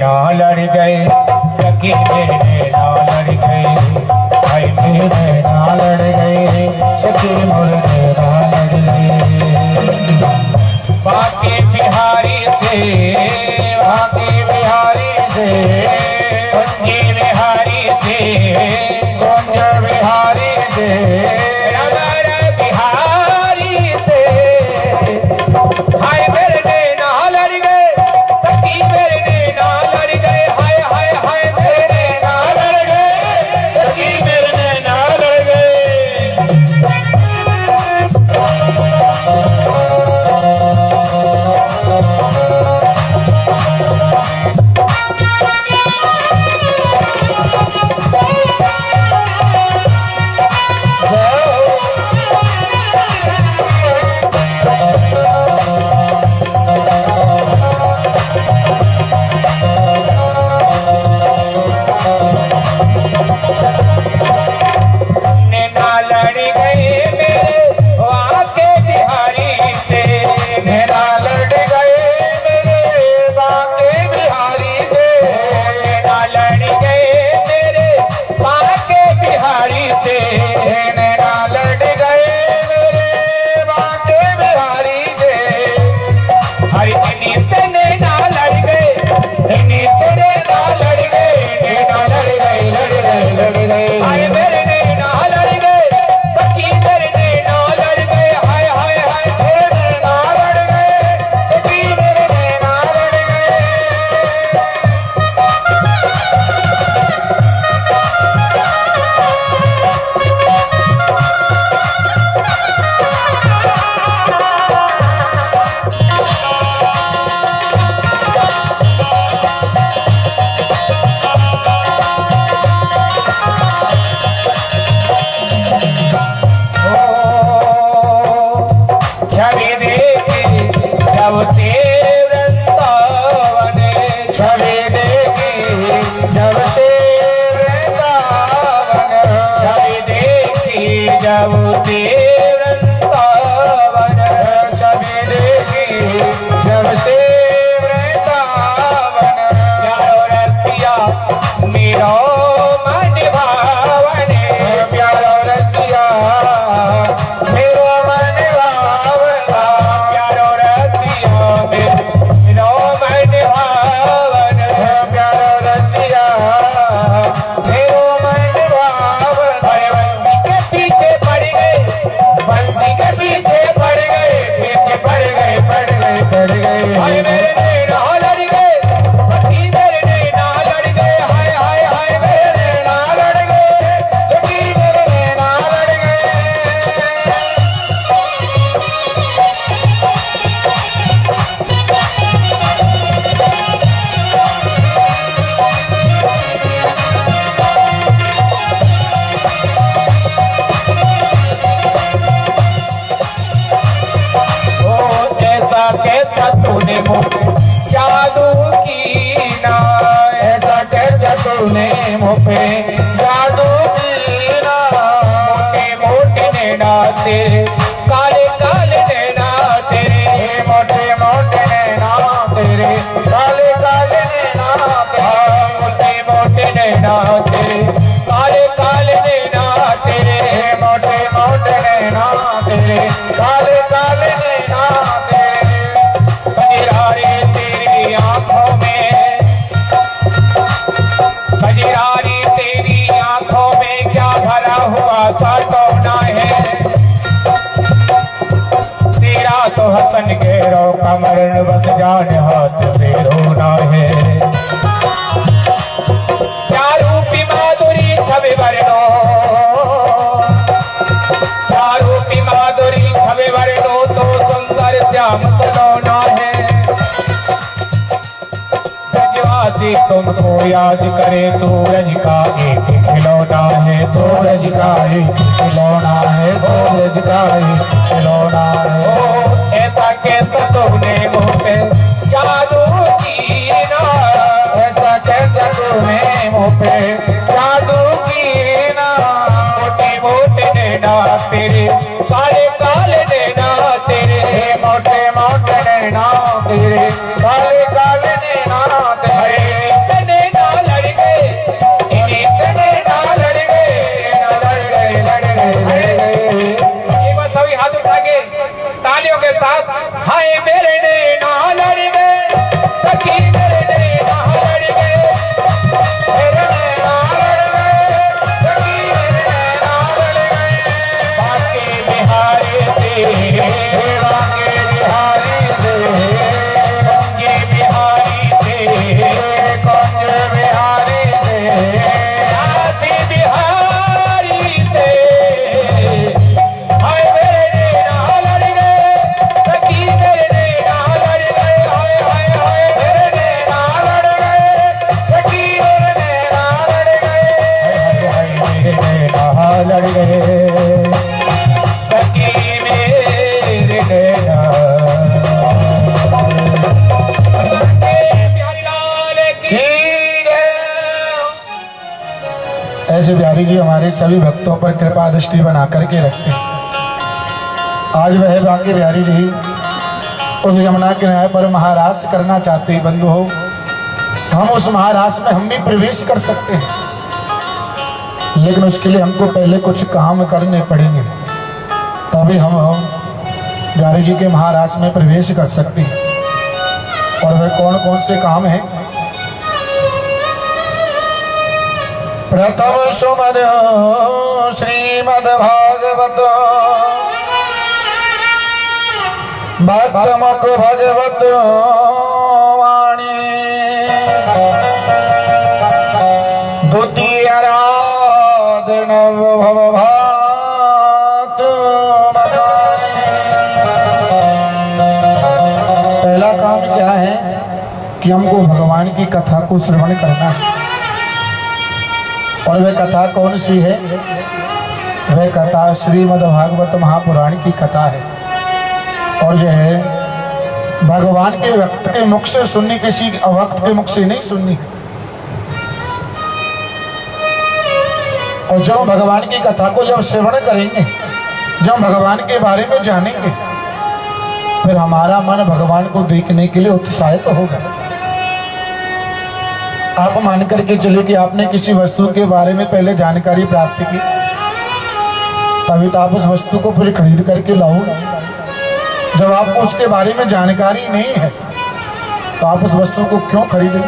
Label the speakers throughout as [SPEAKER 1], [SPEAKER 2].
[SPEAKER 1] नैना लड़ गए, सखी मेरे नैना लड़ गए, भाई मेरे नैना लड़ गए, सखी मोरे नैना लड़ गए। बाके बिहारी से, बाके बिहारी से, कुंज बिहारी से, कुंज बिहारी से, रमर बिहारी से, हाय मेरे नैना लड़ गए, सखी मेरे नैना लड़ गए, हाय हाय हाय मेरे नैना लड़ गए, सखी मेरे नैना लड़ गए। कैसा तूने जादू की ना, ऐसा कैसा तूने मुझे जादू की ना, मोटे मोटे नैना तेरे, काले काले नैना तेरे, मोटे मोटे नैना तेरे, काले काले नैना तेरे, मोटे मोटे नैना तेरे, काले काले नैना तेरे, मोटे मोटे नैना तेरे, काले काले नैना तेरे। कजरारे तेरी आंखों में, कजरारी तेरी आंखों में क्या भरा हुआ सा टोना है, तेरा तो हसन घेरो कमर बस जान हाथ से रोना है, क्या रूपी माधुरी छवि वर्णो, क्या रूपी माधुरी छवि वर्णो तो सुंदर श्याम सलोना है, तुमको याद करे सूरज का एक खिलौना है, सूरज का एक खिलौना है, सूरज का एक खिलौना है। ऐसा कैसा तुमने मुझ पे जादू की ना, ऐसा कैसा तुमने मुझ पे जादू की ना, मोटे मोटे नैना तेरे, काले काले नैना तेरे, मोटे मोटे नैना तेरे, काले काले नैना तेरे।
[SPEAKER 2] ऐसे बिहारी जी हमारे सभी भक्तों पर कृपा दृष्टि बना करके रखते हैं। आज वह बांके बिहारी जी उस यमुना किनारे पर महारास करना चाहते हैं। बंधु हो, हम उस महारास में हम भी प्रवेश कर सकते हैं, लेकिन उसके लिए हमको पहले कुछ काम करने पड़ेंगे, तभी हम बिहारी जी के महारास में प्रवेश कर सकते हैं। और वह कौन कौन से काम हैं? प्रथम सुमन श्रीमद् भागवत भक्त मुख भगवत वाणी, द्वितीय आराधन भव भात मकानी। पहला काम क्या है कि हमको भगवान की कथा को श्रवण करना है। और वह कथा कौन सी है? वह कथा श्रीमद् भागवत महापुराण की कथा है। और यह है भगवान के वक्त के मुख से सुननी, किसी अवक्त के मुख से नहीं सुननी। और जब भगवान की कथा को जब श्रवण करेंगे, जब भगवान के बारे में जानेंगे, फिर हमारा मन भगवान को देखने के लिए उत्साहित होगा। आप मान करके चलिए कि आपने किसी वस्तु के बारे में पहले जानकारी प्राप्त की, तभी तो आप उस वस्तु को फिर खरीद करके लाओ। जब आपको उसके बारे में जानकारी नहीं है तो आप उस वस्तु को क्यों खरीदें?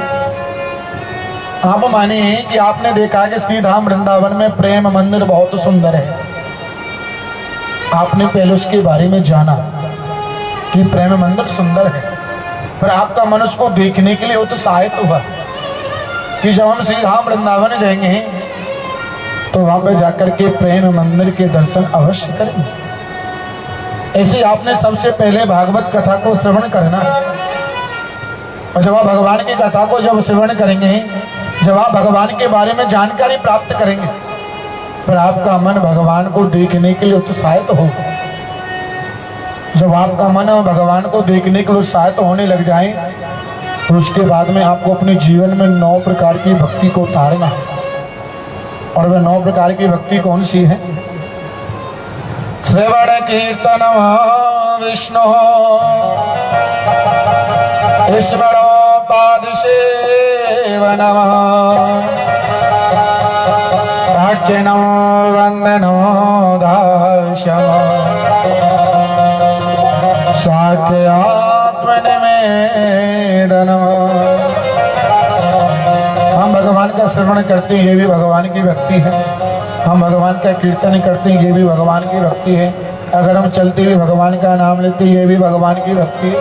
[SPEAKER 2] आप माने कि आपने देखा कि श्री धाम वृंदावन में प्रेम मंदिर बहुत सुंदर है। आपने पहले उसके बारे में जाना कि प्रेम मंदिर सुंदर है, फिर आपका मन उसको देखने के लिए उत्साहित हुआ कि जब हम श्री धाम वृंदावन जाएंगे तो वहां पर जाकर के प्रेम मंदिर के दर्शन अवश्य करेंगे। ऐसे आपने सबसे पहले भागवत कथा को श्रवण करना है। और जब आप भगवान की कथा को जब श्रवण करेंगे, जब आप भगवान के बारे में जानकारी प्राप्त करेंगे, फिर आपका मन भगवान को देखने के लिए उत्साहित होगा। जब आपका मन भगवान को देखने के लिए उत्साहित होने लग जाए, तो उसके बाद में आपको अपने जीवन में 9 प्रकार की भक्ति को उतारना है। और वह 9 प्रकार की भक्ति कौन सी है? श्रवण कीर्तन विष्णु स्मरणोपाद सेवन, अर्चनो वंदनो दास्यम, साख्य आत्मनिवेदनम। हम भगवान का श्रवण करते हैं, ये भी भगवान की भक्ति है। हम भगवान का कीर्तन करते हैं, ये भी भगवान की भक्ति है। अगर हम चलते हुए भगवान का नाम लेते हैं, ये भी भगवान की भक्ति है।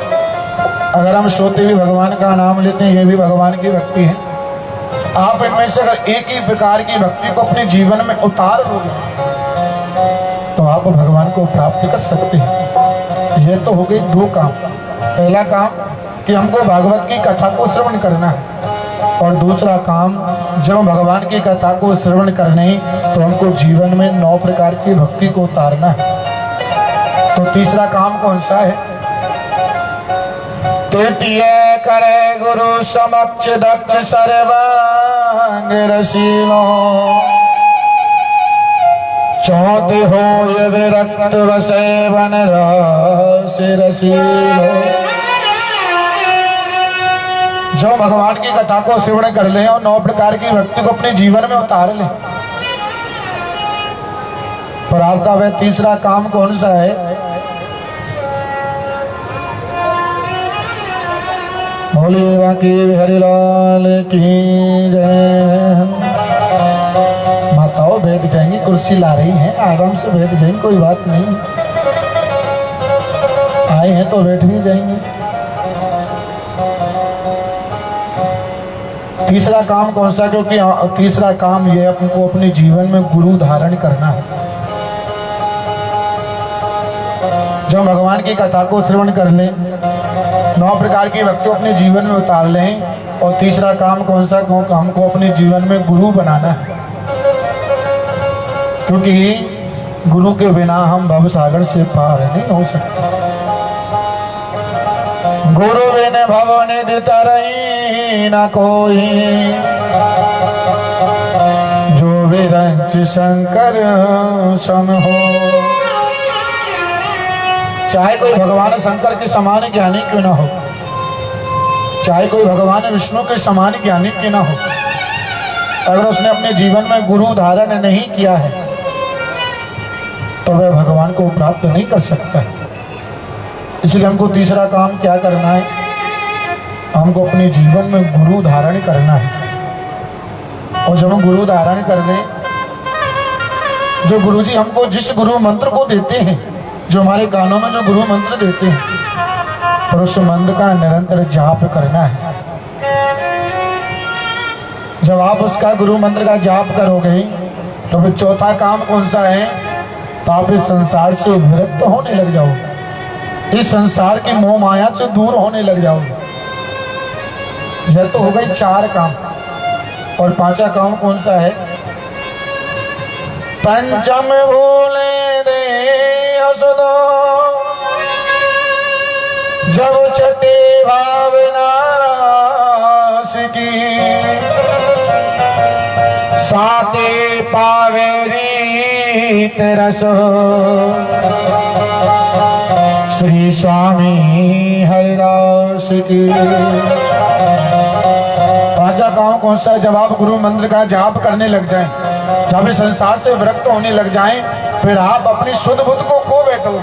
[SPEAKER 2] अगर हम सोते हुए भगवान का नाम लेते हैं, ये भी भगवान की भक्ति है। आप इनमें से अगर एक ही प्रकार की भक्ति को अपने जीवन में उतार लोगे तो आप भगवान को प्राप्त कर सकते हैं। ये तो हो गई 2 काम। पहला काम कि हमको भागवत की कथा को श्रवण करना है, और दूसरा काम जब भगवान की कथा को श्रवण करने तो हमको जीवन में 9 प्रकार की भक्ति को उतारना है। तो तीसरा काम कौन सा है? तृतीय करे गुरु समक्ष दक्ष सर्वांग रसीलो, चौथे हो यदि रक्त वसेवन रस रसीलो। जो भगवान की कथा को श्रवण कर लें और 9 प्रकार की भक्ति को अपने जीवन में उतार लें, पर आपका वह तीसरा काम कौन सा है? बोले बांके बिहारी लाल की जय। माताओं बैठ जाएंगी, कुर्सी ला रही हैं, आराम से बैठ जाएंगी, कोई बात नहीं। आए हैं तो बैठ भी जाएंगे। तीसरा काम कौन सा? क्योंकि तीसरा काम ये हमको अपने जीवन में गुरु धारण करना है। जब भगवान की कथा को श्रवण कर लें, 9 प्रकार की भक्ति अपने जीवन में उतार लें, और तीसरा काम कौन सा? हमको अपने जीवन में गुरु बनाना है। क्योंकि गुरु के बिना हम भव सागर से पार नहीं हो सकते। गुरु बिन भव निधि तरई न कोई, जो विरंच शंकर सम हो। चाहे कोई भगवान शंकर के समान ज्ञानी क्यों ना हो, चाहे कोई भगवान विष्णु के समान ज्ञानी क्यों ना हो, अगर उसने अपने जीवन में गुरु धारण नहीं किया है तो वह भगवान को प्राप्त नहीं कर सकता है। इसलिए हमको तीसरा काम क्या करना है, हमको अपने जीवन में गुरु धारण करना है। और जब हम गुरु धारण कर लें, जो गुरुजी हमको जिस गुरु मंत्र को देते हैं, जो हमारे कानों में जो गुरु मंत्र देते हैं, पर उस मंत्र का निरंतर जाप करना है। जब आप उसका गुरु मंत्र का जाप करोगे तो फिर चौथा काम कौन सा है, तो आप इस संसार से विरक्त होने लग जाओगे, इस संसार की मोह माया से दूर होने लग जाओगे। यह तो हो गई 4 काम। और 5वां काम कौन सा है, पंचम भूले दे असदो जब छठे भावना रास की, साते पावे रीत रस श्री स्वामी हरिदास की। 5वां काम कौन सा है, जब आप गुरु मंत्र का जाप करने लग जाएं, जब इस संसार से विरक्त होने लग जाएं, फिर आप अपनी शुद्ध बुद्ध को खो बैठोगे।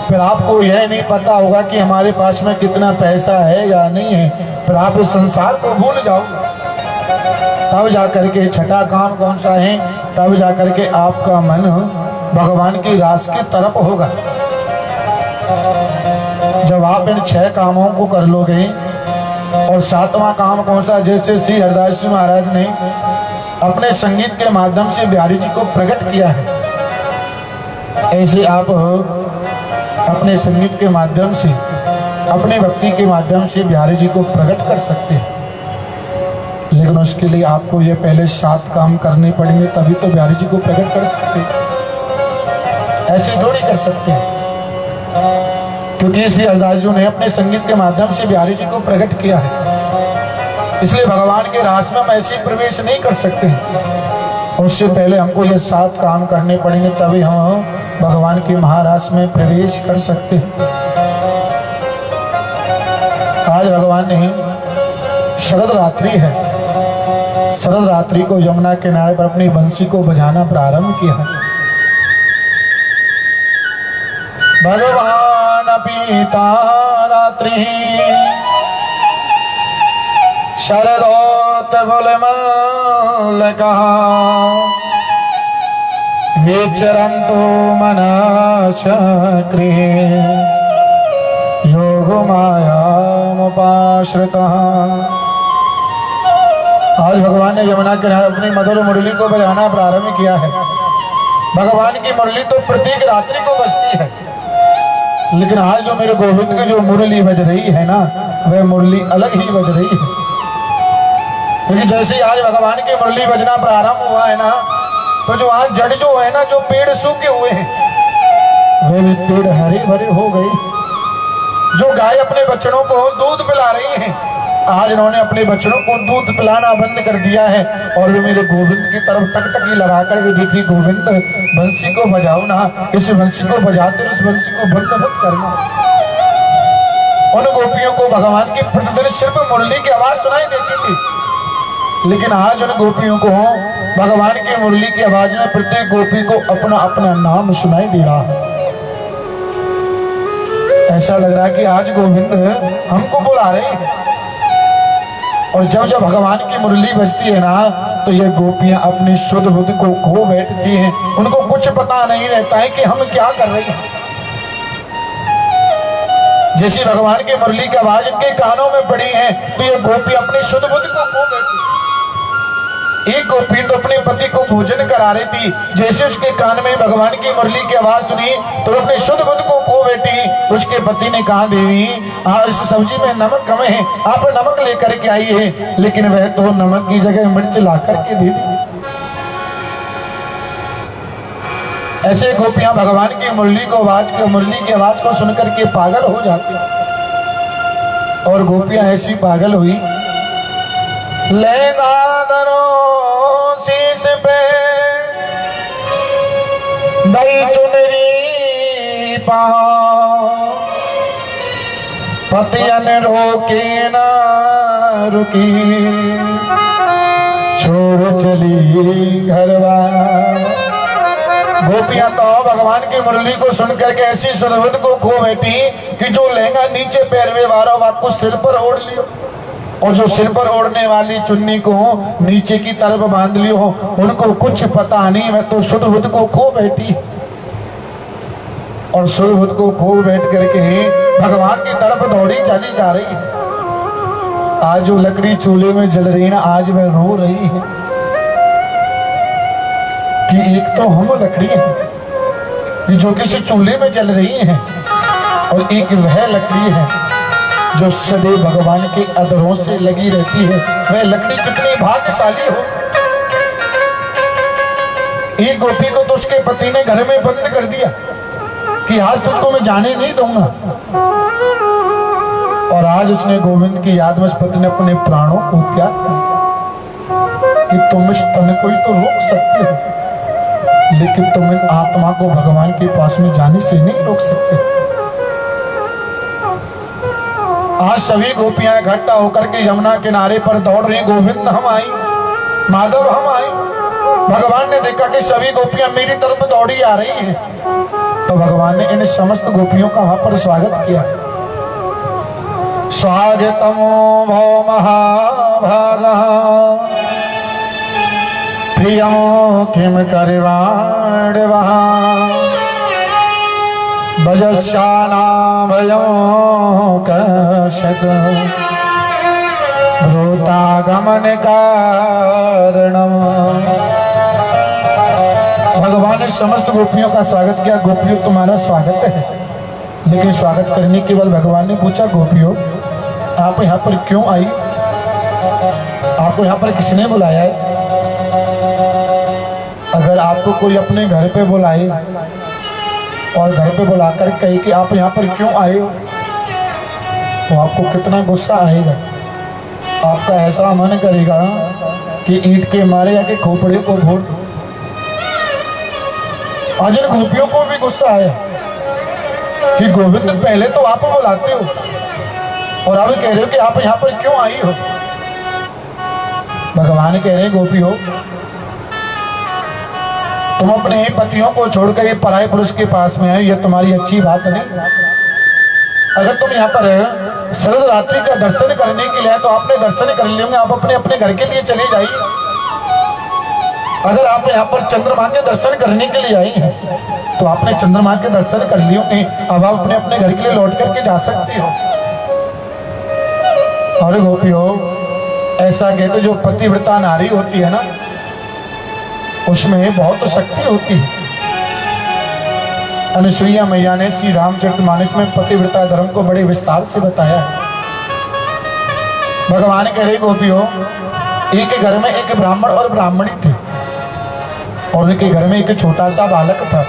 [SPEAKER 2] फिर आपको यह नहीं पता होगा कि हमारे पास में कितना पैसा है या नहीं है, फिर आप इस संसार को भूल जाओगे। तब जाकर के 6ठा काम कौन सा है, तब जाकर के आपका मन भगवान की रास की तरफ होगा। जब आप इन 6 कामों को कर लोगे, और 7वां काम कौन सा, जैसे श्री हरिदास जी महाराज ने अपने संगीत के माध्यम से बिहारी जी को प्रकट किया है, ऐसे आप अपने संगीत के माध्यम से, अपनी भक्ति के माध्यम से बिहारी जी को प्रकट कर सकते हैं। लेकिन उसके लिए आपको ये पहले 7 काम करने पड़ेंगे, तभी तो बिहारी जी को प्रकट कर सकते हैं, ऐसे थोड़ी कर सकते हैं। क्योंकि श्री हरिदास जी ने अपने संगीत के माध्यम से बिहारी जी को प्रकट किया है, इसलिए भगवान के रास में हम ऐसे प्रवेश नहीं कर सकते हैं। उससे पहले हमको ये 7 काम करने पड़ेंगे, तभी हम भगवान के महारास में प्रवेश कर सकते हैं। आज भगवान ने शरद रात्रि है, शरद रात्रि को यमुना किनारे पर अपनी बंसी को बजाना प्रारंभ किया है। भगवान पीता रात्रि शरदोत बुलमल कहा, विचरन्तु मनश्चक्रे योग मायामुपाश्रितः। आज भगवान ने यमुना किनारे अपनी मधुर मुरली को बजाना प्रारंभ किया है। भगवान की मुरली तो प्रत्येक रात्रि को बजती है, लेकिन आज जो मेरे गोविंद की जो मुरली बज रही है ना, वह मुरली अलग ही बज रही है। क्योंकि जैसे आज भगवान की मुरली बजना प्रारंभ हुआ है ना, तो जो आज जड़ जो है ना, जो पेड़ सूखे हुए हैं वे भी पेड़ हरे भरे हो गए। जो गाय अपने बच्चों को दूध पिला रही है, आज इन्होंने अपने बच्चों को दूध पिलाना बंद कर दिया है, और वे मेरे गोविंद की तरफ टकटकी लगाकर के देखिए, गोविंद बंसी को बजाओ ना, इस बंसी को बजाते उस बंसी को बंद मत करना। उन गोपियों को भगवान की प्रतिदिन सिर्फ मुरली की आवाज सुनाई देती थी, लेकिन आज उन गोपियों को भगवान की मुरली की आवाज में प्रत्येक गोपी को अपना अपना नाम सुनाई दे रहा है। ऐसा लग रहा है कि आज गोविंद हमको बुला रहे हैं। और जब जब भगवान की मुरली बजती है ना, तो ये गोपियां अपनी शुद्ध बुद्ध को खो बैठती हैं। उनको कुछ पता नहीं रहता है कि हम क्या कर रहे हैं। जैसे भगवान की मुरली की आवाज इनके कानों में पड़ी है, तो ये गोपी अपनी शुद्ध बुद्ध को खो बैठी। एक गोपी तो अपने पति को भोजन करा रही थी, जैसे उसके कान में भगवान की मुरली की आवाज सुनी तो अपने शुद्ध बुद्ध को खो बैठी। उसके पति ने कहा, देवी इस सब्जी में नमक कम है, आप नमक लेकर के आई है। लेकिन वह तो नमक की जगह मिर्च ला करके दे दी। ऐसे गोपियां भगवान की मुरली की आवाज को सुनकर के पागल हो जाती। और गोपियां ऐसी पागल हुई, लेगा दरो से दई चुनरी पाओ पतियन रोके ना रुकी छोड़ चली घरवा। गोपियां तो भगवान की मुरली को सुनकर के ऐसी सुरहुत को खो बैठी कि जो लहंगा नीचे पैरवे वाला वाको सिर पर ओढ़ लियो और जो सिर पर ओढ़ने वाली चुन्नी को नीचे की तरफ बांध लियो उनको कुछ पता नहीं। मैं तो सुरहुत को खो बैठी और सुरहुत को खो बैठ करके भगवान की तरफ दौड़ी चली जा रही है। आज जो लकड़ी चूल्हे में जल रही है ना, आज वह रो रही है कि एक तो हम लकड़ी है कि जो किसी चूल्हे में जल रही है और एक वह लकड़ी है जो सदैव भगवान के अधरों से लगी रहती है। वह लकड़ी कितनी भाग्यशाली हो। एक गोपी को तो उसके पति ने घर में बंद कर दिया कि आज तुझको मैं जाने नहीं दूंगा, और आज उसने गोविंद की याद में उस पति ने अपने प्राणों को त्याग दिया कि तुम इस तन को ही तो रोक सकते हो लेकिन तुम इन आत्मा को भगवान के पास में जाने से नहीं रोक सकते। आज सभी गोपियां इकट्ठा होकर के यमुना किनारे पर दौड़ रही, गोविंद हम आई, माधव हम आई। भगवान ने देखा कि सभी गोपियां मेरी तरफ दौड़ी आ रही हैं, तो भगवान ने इन समस्त गोपियों का वहां पर स्वागत किया। स्वागतमो भो महाभागा प्रियमो किम करवाणवा भजस्यानां भयो कशक भ्रूतागमन कारणम। भगवान ने समस्त गोपियों का स्वागत किया। गोपियों तुम्हारा स्वागत है, लेकिन स्वागत करने के बाद भगवान ने पूछा, गोपियों आप यहाँ पर क्यों आई? आपको यहाँ पर किसने बुलाया है? अगर आपको कोई अपने घर पे बुलाए और घर पे बुलाकर कहे कि आप यहाँ पर क्यों आए हो, तो आपको कितना गुस्सा आएगा। आपका ऐसा मन करेगा कि ईंट के मारे या के खोपड़े को फोड़ दो। आज इन गोपियों को भी गुस्सा आया कि गोविंद पहले तो आप बुलाते हो और अब कह रहे हो कि आप यहाँ पर क्यों आई हो। भगवान कह रहे गोपी हो, तुम अपने पतियों को छोड़कर ये पराये पुरुष के पास में आए, ये तुम्हारी अच्छी बात नहीं। अगर तुम यहाँ पर शरद रात्रि का दर्शन करने के लिए आए तो आपने दर्शन कर लिए होंगे, आप अपने अपने घर के लिए चले जाइए। अगर आप यहाँ पर चंद्रमा के दर्शन करने के लिए आई हैं तो आपने चंद्रमा के दर्शन कर लिए होंगे, अब आप अपने अपने घर के लिए लौट करके जा सकते हो। और गोपी हो, ऐसा कहते जो पतिव्रता नारी होती है ना, उसमें बहुत शक्ति होती है। अनुसुईया मैया ने श्री रामचरितमानस में पतिव्रता धर्म को बड़े विस्तार से बताया है। भगवान कह रहे गोपी हो, एक घर में एक ब्राह्मण और ब्राह्मणी थे और उनके घर में एक छोटा सा बालक था।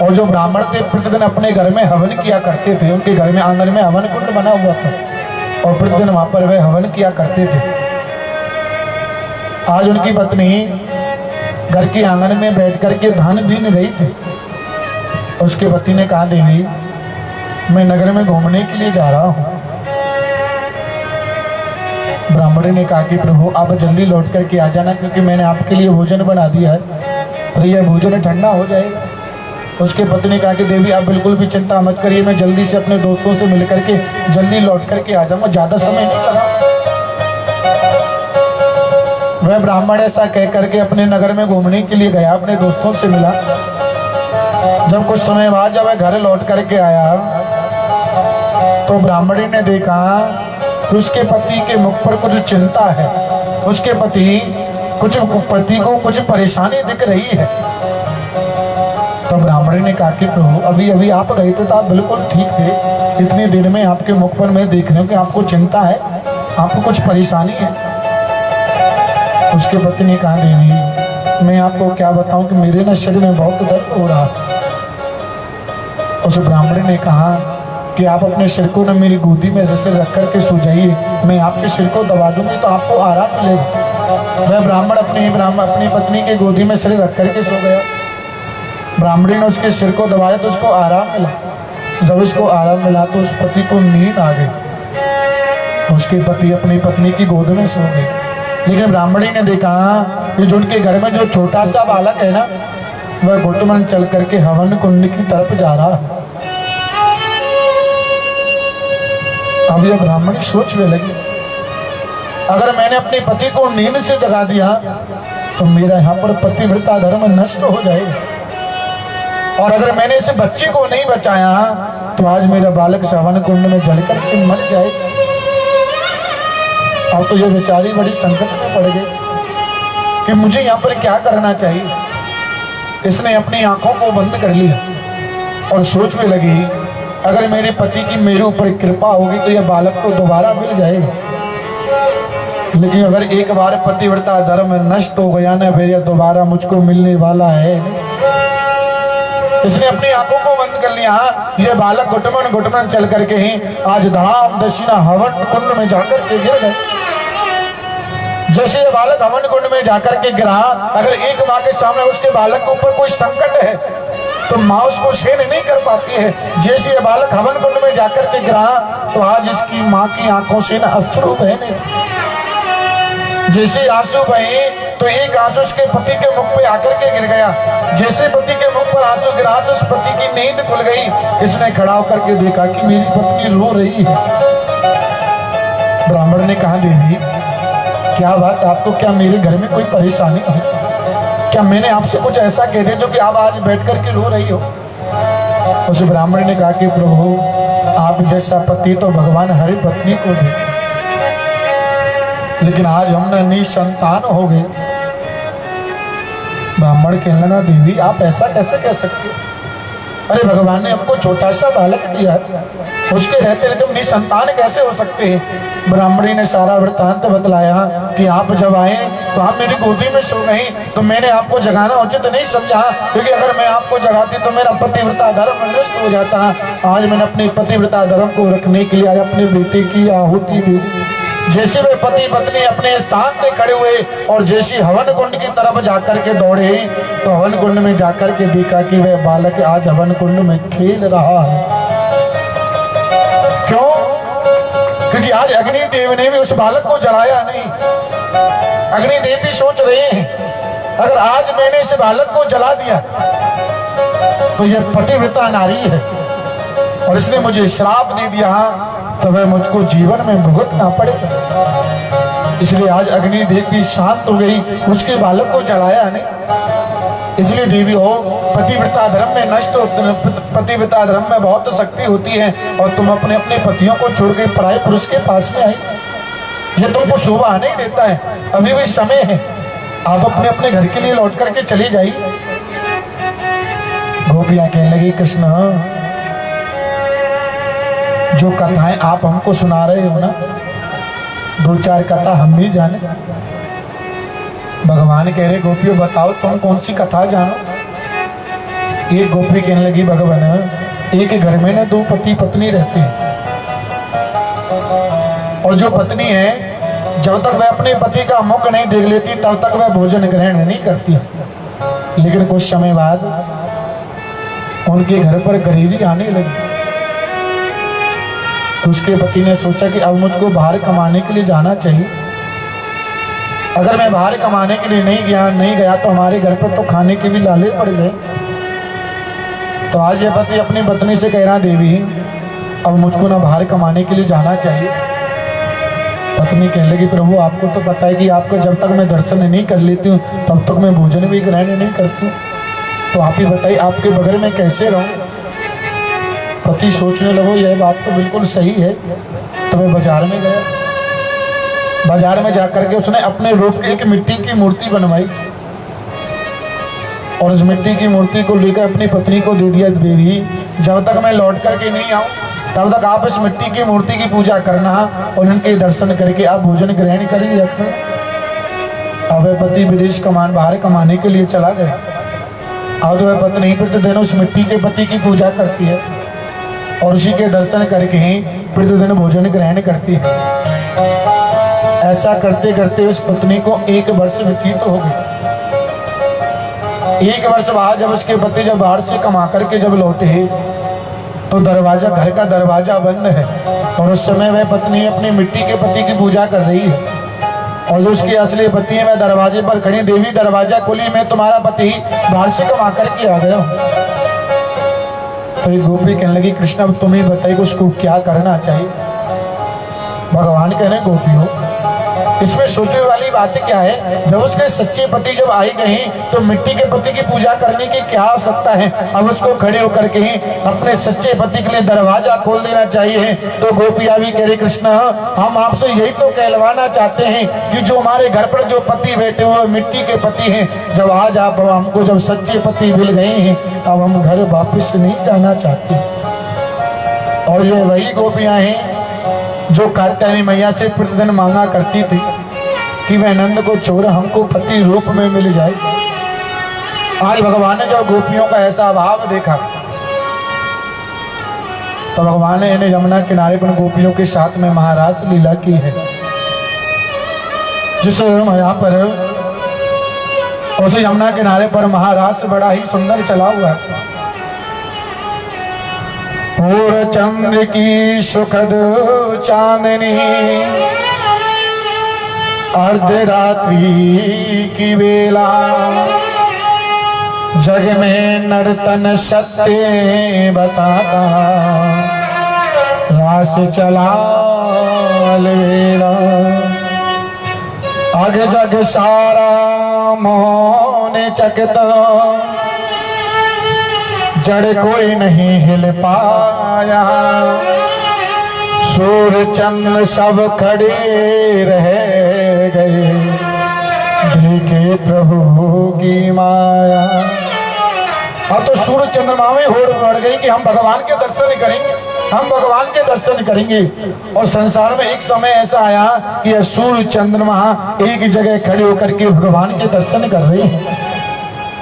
[SPEAKER 2] और जो ब्राह्मण थे प्रतिदिन अपने घर में हवन किया करते थे। उनके घर में आंगन में हवन कुंड बना हुआ था और प्रतिदिन वहां पर वे हवन किया करते थे। आज उनकी पत्नी घर के आंगन में बैठ करके धान बीन रही थी। उसके पति ने कहा, देवी मैं नगर में घूमने के लिए जा रहा हूँ। ब्राह्मण ने कहा कि प्रभु आप जल्दी लौट करके आ जाना, क्योंकि मैंने आपके लिए भोजन बना दिया है, तो यह भोजन ठंडा हो जाएगा। उसके पति ने कहा कि देवी आप बिल्कुल भी चिंता मत करिए, मैं जल्दी से अपने दोस्तों से मिल करके जल्दी लौट करके आ जाऊंगा, ज्यादा समय नहीं लगा। वह ब्राह्मण ऐसा कह करके अपने नगर में घूमने के लिए गया, अपने दोस्तों से मिला। जब कुछ समय बाद जब वह घर लौट करके आया तो ब्राह्मणी ने देखा कि उसके पति के मुख पर कुछ चिंता है। उसके पति को कुछ परेशानी दिख रही है। तो ब्राह्मणी ने कहा कि प्रभु अभी अभी आप गए थे तो आप बिल्कुल ठीक थे, इतने दिन में आपके मुख पर मैं देख रही हूँ कि आपको चिंता है, आपको कुछ परेशानी है। उसके पति ने कहा, देवी मैं आपको क्या बताऊं कि मेरे न शरीर में बहुत दर्द हो रहा है। उस ब्राह्मण ने कहा कि आप अपने सिर को न मेरी गोदी में जैसे रख करके सो जाइए, मैं आपके सिर को दबा दूंगी तो आपको आराम मिलेगा। वह ब्राह्मण अपनी पत्नी की गोदी में सिर रख करके सो गया। ब्राह्मणी ने उसके सिर को दबाया तो उसको आराम मिला। जब उसको आराम मिला तो उस पति को नींद आ गई। उसके पति अपनी पत्नी की गोद में सो गए। लेकिन ब्राह्मणी ने देखा कि जो उनके घर में जो छोटा सा बालक है ना, वह घुटमन चल करके हवन कुंड की तरफ जा रहा है। अब यह ब्राह्मणी सोचने लगी, अगर मैंने अपने पति को नींद से जगा दिया तो मेरा यहाँ पर पतिव्रता धर्म नष्ट हो जाएगा, और अगर मैंने इस बच्चे को नहीं बचाया तो आज मेरा बालक हवन कुंड में जलकर के मर जाएगा। अब तो ये बेचारी बड़ी संकट में पड़ गई कि मुझे यहाँ पर क्या करना चाहिए। इसने अपनी आंखों को बंद कर लिया और सोच में लगी, अगर मेरे पति की मेरे ऊपर कृपा होगी तो यह बालक को दोबारा मिल जाएगा। लेकिन अगर एक बार पतिव्रता धर्म नष्ट हो गया ना, फिर यह दोबारा मुझको मिलने वाला है। इसने अपनी आंखों को बंद कर लिया। ये बालक घुटमन घुटमन चल करके ही आज धाम दक्षिणा हवन कुंड में जाकर के गिर गए। जैसे ये बालक हवन कुंड में जाकर के गिरा, अगर एक माँ के सामने उसके बालक के ऊपर कोई संकट है तो माँ उसको सहन नहीं कर पाती है। जैसे ये बालक हवन कुंड में जाकर के गिरा तो आज इसकी माँ की आंखों से न अश्रु बहने। जैसे आंसू बहे तो एक आंसू उसके पति के मुख पे आकर के गिर गया। जैसे पति के मुख पर आंसू गिरा तो उस पति की नींद खुल गई। इसने खड़ा होकर के देखा कि मेरी पत्नी रो रही है। ब्राह्मण ने कहा, देवी क्या बात, आपको क्या मेरे घर में कोई परेशानी है? क्या मैंने आपसे कुछ ऐसा कह दिया जो कि आप आज बैठ करके रो रही हो? उस ब्राह्मण ने कहा कि प्रभु, आप जैसा पति तो भगवान हरि पत्नी को दे, लेकिन आज हमने निसंतान हो गए। ब्राह्मण कहने लगा, देवी आप ऐसा कैसे कह सकते हो? अरे भगवान ने हमको छोटा सा बालक दिया, उसके रहते रहते हम निसंतान कैसे हो सकते हैं? ब्राह्मणी ने सारा वृत्तांत बतलाया कि आप जब आए तो आप मेरी गोदी में सो गई, तो मैंने आपको जगाना उचित नहीं समझा, क्योंकि अगर मैं आपको जगाती तो मेरा पतिव्रता धर्म नष्ट हो जाता। आज मैंने अपने पतिव्रता धर्म को रखने के लिए आज अपने बेटे की आहुति दी। जैसे वे पति पत्नी अपने स्थान से खड़े हुए और जैसे हवन कुंड की तरफ जाकर के दौड़े तो हवन कुंड में जाकर के देखा कि वह बालक आज हवन कुंड में खेल रहा है। क्यों? क्योंकि आज अग्निदेव ने भी उस बालक को जलाया नहीं। अग्निदेव भी सोच रहे हैं, अगर आज मैंने इस बालक को जला दिया तो यह पतिव्रता नारी है और इसने मुझे श्राप दे दिया, तो वह मुझको जीवन में भुगतना पड़ेगा। इसलिए आज अग्निदेव भी शांत हो गई, उसके बालक को जलाया नहीं। इसलिए देवी हो, पतिव्रता धर्म में नष्ट हो, पतिव्रता धर्म में बहुत शक्ति होती है, और तुम अपने अपने पतियों को छोड़ के पराये पुरुष के पास में आई, यह तुमको शोभा नहीं देता है। अभी भी समय है, आप अपने अपने घर के लिए लौट करके चली जाइए। गोपियां कहने लगी, कृष्ण जो कथाएं आप हमको सुना रहे हो ना, दो चार कथा हम भी जाने। भगवान कह रहे, गोपियों बताओ तुम कौन सी कथा जानो? एक गोपी कहने लगी, भगवान एक घर में ना दो पति पत्नी रहते हैं, और जो पत्नी है जब तक वह अपने पति का मुख नहीं देख लेती तब तक वह भोजन ग्रहण नहीं करती। लेकिन कुछ समय बाद उनके घर पर गरीबी आने लगी, तो उसके पति ने सोचा कि अब मुझको बाहर कमाने के लिए जाना चाहिए। अगर मैं बाहर कमाने के लिए नहीं गया तो हमारे घर पर तो खाने के भी लाले पड़ गए। तो आज ये पति अपनी पत्नी से कह रहा, देवी अब मुझको ना बाहर कमाने के लिए जाना चाहिए। पत्नी कहने लगी, प्रभु आपको तो पता है कि आपको जब तक मैं दर्शन नहीं कर लेती हूँ तब तक मैं भोजन भी ग्रहण नहीं करती हूँ, तो आप ही बताइए आपके बगैर मैं कैसे रहूँ? पति सोचने लगो, यह बात तो बिल्कुल सही है। तो मैं बाजार में गया, बाजार में जाकर के उसने अपने रूप की एक मिट्टी की मूर्ति बनवाई और उस मिट्टी की मूर्ति को लेकर अपनी पत्नी को दे दिया, देवी जब तक मैं लौट करके नहीं आऊं तब तक आप इस मिट्टी की मूर्ति की पूजा करना और उनके दर्शन करके आप भोजन ग्रहण कर लिया करो। अब वह पति विदेश बाहर कमाने के लिए चला गया। अब तो वह पत्नी प्रतिदिन उस मिट्टी के पति की पूजा करती है और उसी के दर्शन करके ही प्रतिदिन भोजन ग्रहण करती है। ऐसा करते करते उस पत्नी को 1 वर्ष व्यतीत हो गया। 1 वर्ष बाद जब उसके पति जब बाहर से कमा करके जब लौटे तो दरवाजा, घर का दरवाजा बंद है और उस समय वह पत्नी अपनी मिट्टी के पति की पूजा कर रही है और जो उसकी असली पति है वह दरवाजे पर खड़ी, देवी दरवाजा खोली, मैं तुम्हारा पति बाहर से कमा करके आ गया हूँ। तो एक गोपी कहने लगी, कृष्ण अब तुम ही बताइए उसको क्या करना चाहिए। भगवान कह रहे गोपियों, इसमें सोचने वाली बात क्या है, जब उसके सच्चे पति जब आई गई तो मिट्टी के पति की पूजा करने की क्या आवश्यकता है। अब उसको खड़े होकर के ही अपने सच्चे पति के लिए दरवाजा खोल देना चाहिए। तो गोपिया भी कह रही, कृष्ण हम आपसे यही तो कहलवाना चाहते हैं कि जो हमारे घर पर जो पति बैठे हुए मिट्टी के पति हैं, जब आज आप हमको जब सच्चे पति मिल गए हैं अब हम घर वापिस नहीं जाना चाहते। और ये वही गोपियां हैं जो कात्यायनी मैया से प्रतिदिन मांगा करती थी कि वह नंद को छोड़ हमको पति रूप में मिल जाए। आज भगवान ने जब गोपियों का ऐसा अभाव देखा तो भगवान ने इन्हें यमुना किनारे पर गोपियों के साथ में महारास लीला की है, जिस यहाँ पर उस यमुना किनारे पर महारास बड़ा ही सुंदर चला हुआ है। पूर्ण चंद्र की सुखद चांदनी, अर्धरात्रि की वेला, जग में नर्तन सत्य बताता, रास चला अलवेला। आगे जग सारा मोहन चकता, जड़ कोई नहीं हिल पाया, सूर्य चंद्र सब खड़े रह गए, देखे प्रभु की माया। अब तो सूर्य चंद्रमा में होड़ बढ़ गई कि हम भगवान के दर्शन करेंगे, हम भगवान के दर्शन करेंगे। और संसार में एक समय ऐसा आया कि यह सूर्य चंद्रमा एक जगह खड़े होकर के भगवान के दर्शन कर रहे हैं।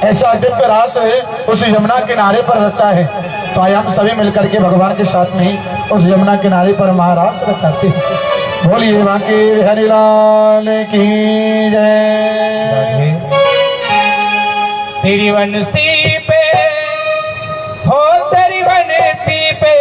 [SPEAKER 2] ऐसा दिव्य रास है उस यमुना किनारे पर रचा है। तो आइए हम सभी मिलकर के भगवान के साथ में उस यमुना किनारे पर महारास रचाते हैं। बोलिए बांके हरिलाल की जय।
[SPEAKER 1] तेरी वनती पे हो, तेरी वनती पे,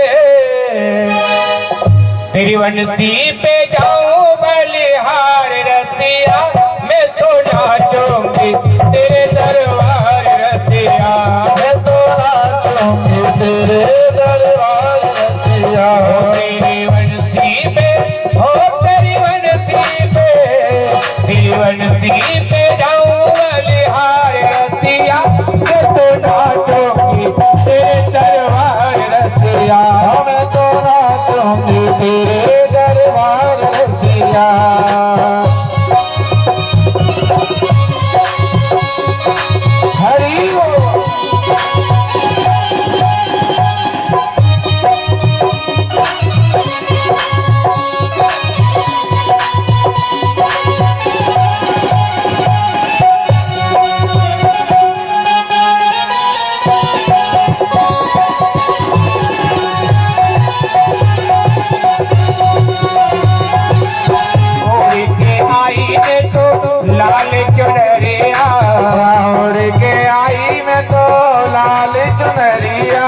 [SPEAKER 1] तेरी वनती पे जाऊं बलिहार रतिया, मैं तो नाचूंगी तेरे दरबार रतिया,
[SPEAKER 2] मैं तो नाचूंगी तेरे दरबार रसिया।
[SPEAKER 1] तेरी वनती पे हो, तेरी वनती पे, तेरी वनती पे जाऊं बलिहार रतिया, मैं तो नाचूंगी तेरे दरबार रतिया,
[SPEAKER 2] मैं तो नाचूंगी तेरे दरबार रसिया। हरि बोल।
[SPEAKER 1] लाल चुनरिया,
[SPEAKER 2] उड़ के आई मैं तो लाल चुनरिया,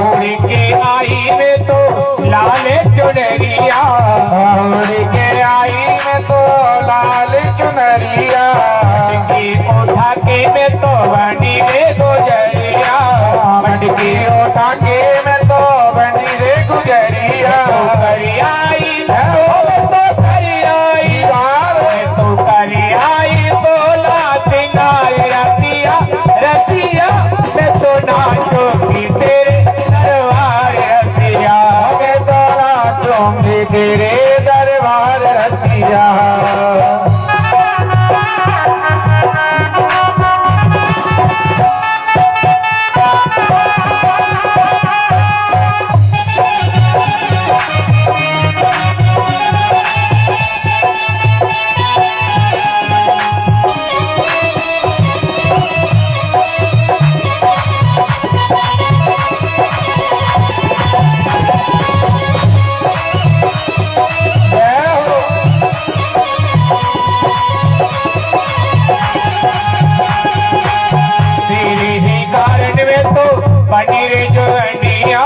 [SPEAKER 1] उड़ के आई मैं तो लाल चुनरिया,
[SPEAKER 2] उड़ के आई मैं तो लाल चुनरिया,
[SPEAKER 1] मटकी उठा के मैं तो बनी रे गुजरिया,
[SPEAKER 2] मटकी उठा के मैं तो बनी रे गुजरिया।
[SPEAKER 1] करियाई रतिया, मैं तो नाचूंगी तेरे दरबार रतिया,
[SPEAKER 2] मैं तो नाचूंगी तेरे दरबार रसिया।
[SPEAKER 1] बनी रे जुगनिया,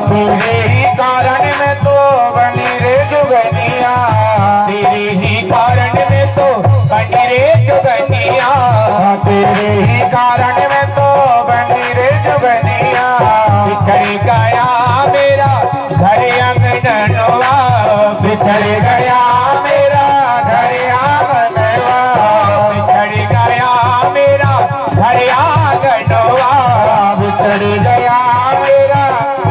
[SPEAKER 2] तेरे ही कारण में तो बनी रे जुगनिया,
[SPEAKER 1] तेरे ही कारण में तो बनी रे जुगनिया,
[SPEAKER 2] तेरे ही कारण में तो बनी रे जुगनिया।
[SPEAKER 1] बिछड़ गया मेरा घर अंगनवा,
[SPEAKER 2] बिछड़ गया मेरा घर आंगनवा,
[SPEAKER 1] बिछड़ गया मेरा घर आंगनवा,
[SPEAKER 2] बिछड़ गया मेरा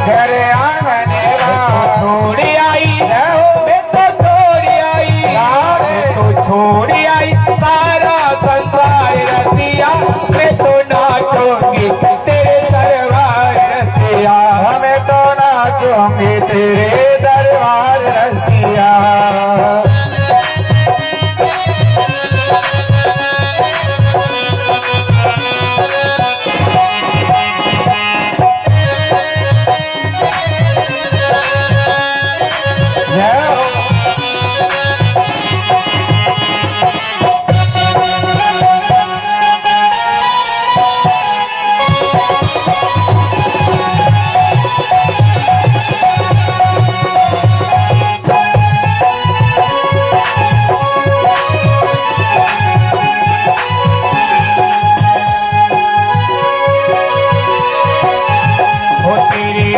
[SPEAKER 2] घर आंगनवा।
[SPEAKER 1] छोड़ी आई मैं तो छोड़ी आई, मैं तो छोड़ी आई सारा संसार रसिया, मैं तो नाचूंगी तेरे दरबार रसिया,
[SPEAKER 2] हमें तो नाचूंगी तेरे दरबार रसिया।